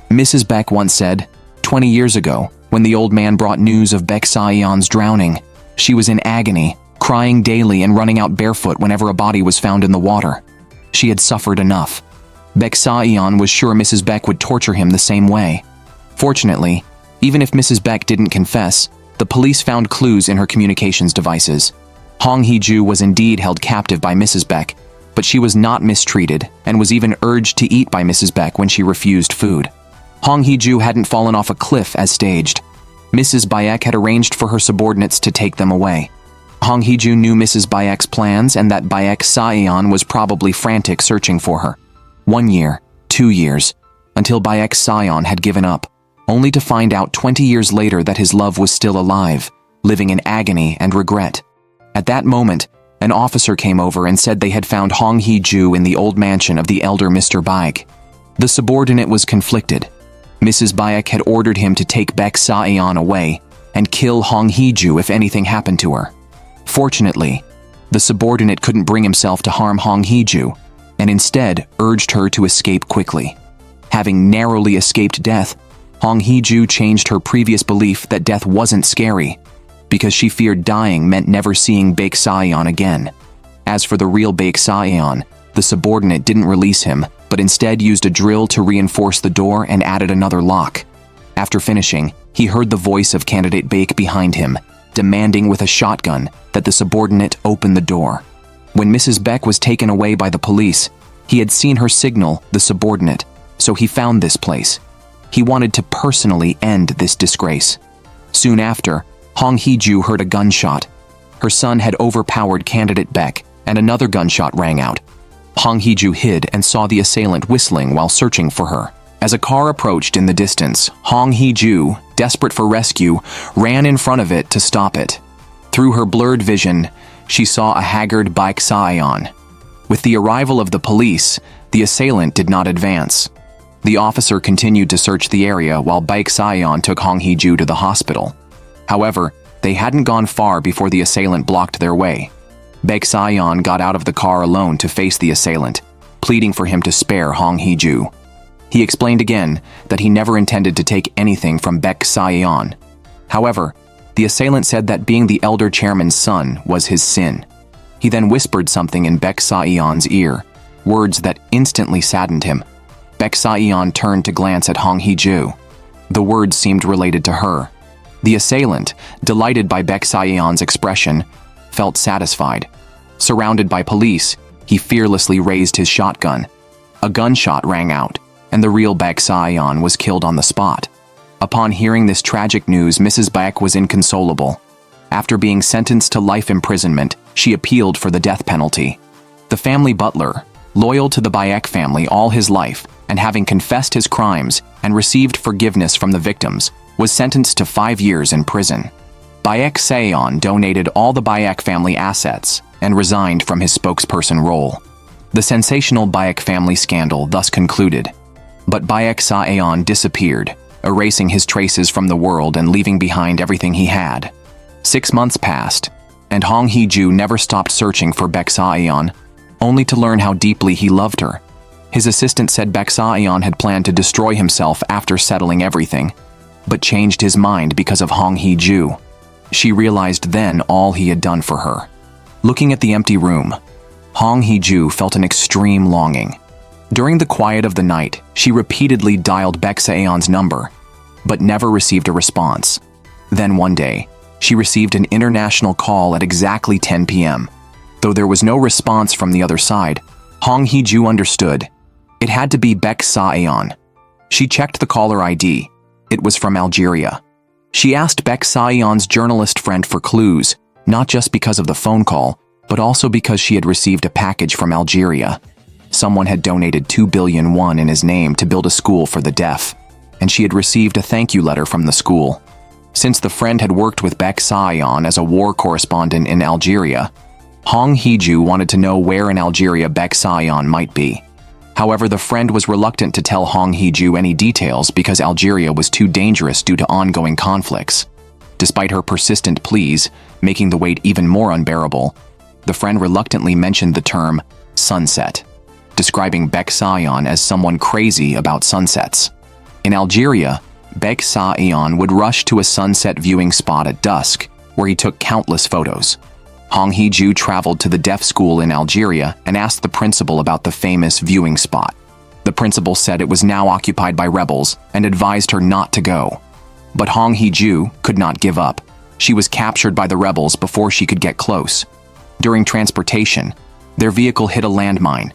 Mrs. Beck once said, 20 years ago, when the old man brought news of Baek Saeon's drowning, she was in agony, crying daily and running out barefoot whenever a body was found in the water. She had suffered enough. Baek Saeon was sure Mrs. Beck would torture him the same way. Fortunately, even if Mrs. Beck didn't confess, the police found clues in her communications devices. Hong Hee-ju was indeed held captive by Mrs. Beck, but she was not mistreated and was even urged to eat by Mrs. Beck when she refused food. Hong Hee-ju hadn't fallen off a cliff as staged. Mrs. Baek had arranged for her subordinates to take them away. Hong Hee-ju knew Mrs. Baek's plans and that Baek Saeon was probably frantic searching for her. 1 year, 2 years, until Baek Saeon had given up, only to find out 20 years later that his love was still alive, living in agony and regret. At that moment, an officer came over and said they had found Hong Hee-ju in the old mansion of the elder Mr. Baek. The subordinate was conflicted. Mrs. Baek had ordered him to take Baek Saeon away and kill Hong Hee-ju if anything happened to her. Fortunately, the subordinate couldn't bring himself to harm Hong Hee-ju and instead urged her to escape quickly. Having narrowly escaped death, Hong Hee-ju changed her previous belief that death wasn't scary because she feared dying meant never seeing Baek Saeon again. As for the real Baek Saeon, the subordinate didn't release him, but instead used a drill to reinforce the door and added another lock. After finishing, he heard the voice of candidate Baek behind him, demanding with a shotgun that the subordinate open the door. When Mrs. Beck was taken away by the police, he had seen her signal the subordinate, so he found this place. He wanted to personally end this disgrace. Soon after, Hong Hee-ju heard a gunshot. Her son had overpowered candidate Beck, and another gunshot rang out. Hong Hee-ju hid and saw the assailant whistling while searching for her. As a car approached in the distance, Hong Hee-ju, desperate for rescue, ran in front of it to stop it. Through her blurred vision, she saw a haggard Baek Saeon. With the arrival of the police, the assailant did not advance. The officer continued to search the area while Baek Saeon took Hong Hee-ju to the hospital. However, they hadn't gone far before the assailant blocked their way. Baek Saeon got out of the car alone to face the assailant, pleading for him to spare Hong Hee-ju. He explained again that he never intended to take anything from Baek Saeon. However, the assailant said that being the elder chairman's son was his sin. He then whispered something in Baek Saeon's ear, words that instantly saddened him. Baek Saeon turned to glance at Hong Hee-ju. The words seemed related to her. The assailant, delighted by Baek Saeon's expression, felt satisfied. Surrounded by police, he fearlessly raised his shotgun. A gunshot rang out, and the real Baek Sa-yeon was killed on the spot. Upon hearing this tragic news, Mrs. Baek was inconsolable. After being sentenced to life imprisonment, she appealed for the death penalty. The family butler, loyal to the Baek family all his life, and having confessed his crimes and received forgiveness from the victims, was sentenced to 5 years in prison. Baek Sa-yeon donated all the Baek family assets and resigned from his spokesperson role. The sensational Baek family scandal thus concluded. But Baek Sa-yeon disappeared, erasing his traces from the world and leaving behind everything he had. 6 months passed, and Hong Hee-ju never stopped searching for Baek Sa-yeon, only to learn how deeply he loved her. His assistant said Baek Sa-yeon had planned to destroy himself after settling everything, but changed his mind because of Hong Hee-ju. She realized then all he had done for her. Looking at the empty room, Hong Hee-ju felt an extreme longing. During the quiet of the night, she repeatedly dialed Baek Sa-yeon's number, but never received a response. Then one day, she received an international call at exactly 10 p.m. Though there was no response from the other side, Hong Hee-ju understood. It had to be Baek Sa-yeon. She checked the caller ID. It was from Algeria. She asked Baek Sa-yeon's journalist friend for clues, not just because of the phone call, but also because she had received a package from Algeria. Someone had donated 2 billion won in his name to build a school for the deaf, and she had received a thank you letter from the school. Since the friend had worked with Baek Sa-yeon as a war correspondent in Algeria, Hong Hee-ju wanted to know where in Algeria Baek Sa-yeon might be. However, the friend was reluctant to tell Hong Hee-ju any details because Algeria was too dangerous due to ongoing conflicts. Despite her persistent pleas, making the wait even more unbearable, the friend reluctantly mentioned the term sunset, describing Baek Sa-yeon as someone crazy about sunsets. In Algeria, Baek Sa-yeon would rush to a sunset viewing spot at dusk, where he took countless photos. Hong Hee-ju traveled to the deaf school in Algeria and asked the principal about the famous viewing spot. The principal said it was now occupied by rebels and advised her not to go. But Hong Hee-ju could not give up. She was captured by the rebels before she could get close. During transportation, their vehicle hit a landmine.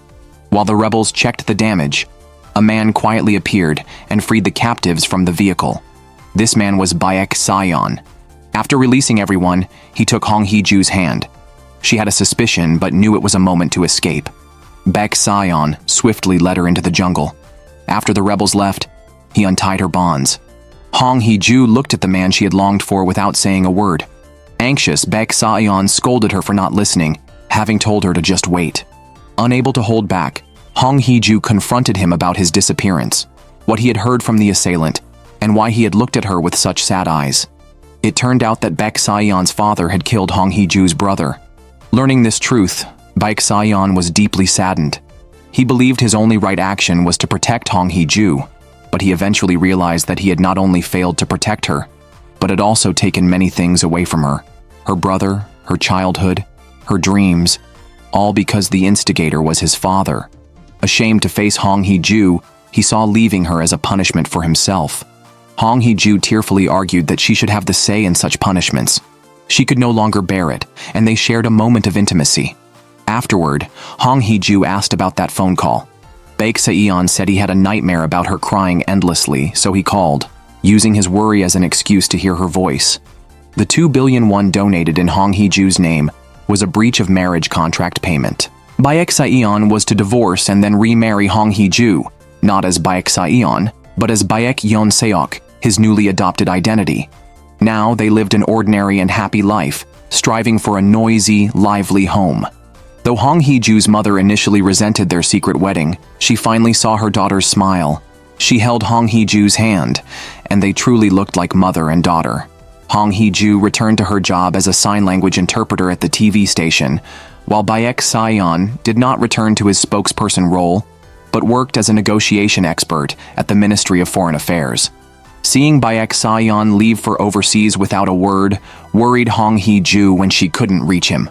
While the rebels checked the damage, a man quietly appeared and freed the captives from the vehicle. This man was Baek Sa-yeon. After releasing everyone, he took Hong Hee-ju's hand. She had a suspicion but knew it was a moment to escape. Baek Sa-yeon swiftly led her into the jungle. After the rebels left, he untied her bonds. Hong Hee-ju looked at the man she had longed for without saying a word. Anxious, Baek Sa-yeon scolded her for not listening, having told her to just wait. Unable to hold back, Hong Hee-ju confronted him about his disappearance, what he had heard from the assailant, and why he had looked at her with such sad eyes. It turned out that Baek Sa-yeon's father had killed Hong Hee-ju's brother. Learning this truth, Baek Sa-yeon was deeply saddened. He believed his only right action was to protect Hong Hee-ju, but he eventually realized that he had not only failed to protect her, but had also taken many things away from her. Her brother, her childhood, her dreams, all because the instigator was his father. Ashamed to face Hong Hee-ju, he saw leaving her as a punishment for himself. Hong Hee-ju tearfully argued that she should have the say in such punishments. She could no longer bear it, and they shared a moment of intimacy. Afterward, Hong Hee-ju asked about that phone call. Baek Sa-yeon said he had a nightmare about her crying endlessly, so he called, using his worry as an excuse to hear her voice. The 2 billion won donated in Hong Hee-ju's name was a breach of marriage contract payment. Baek Sa-yeon was to divorce and then remarry Hong Hee-ju, not as Baek Sa-yeon, but as Baek Yeon-seok, his newly adopted identity. Now they lived an ordinary and happy life, striving for a noisy, lively home. Though Hong Hee-ju's mother initially resented their secret wedding, she finally saw her daughter's smile. She held Hong Hee-ju's hand, and they truly looked like mother and daughter. Hong Hee-ju returned to her job as a sign language interpreter at the TV station, while Baek Sa-yeon did not return to his spokesperson role, but worked as a negotiation expert at the Ministry of Foreign Affairs. Seeing Baek Sa-yeon leave for overseas without a word worried Hong Hee-ju when she couldn't reach him.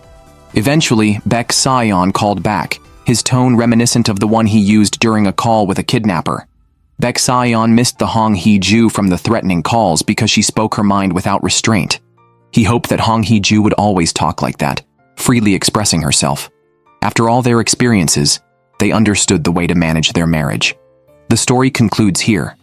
Eventually, Baek Sa-yeon called back, his tone reminiscent of the one he used during a call with a kidnapper. Baek Sa-yeon missed the Hong Hee-ju from the threatening calls because she spoke her mind without restraint. He hoped that Hong Hee-ju would always talk like that, freely expressing herself. After all their experiences, they understood the way to manage their marriage. The story concludes here.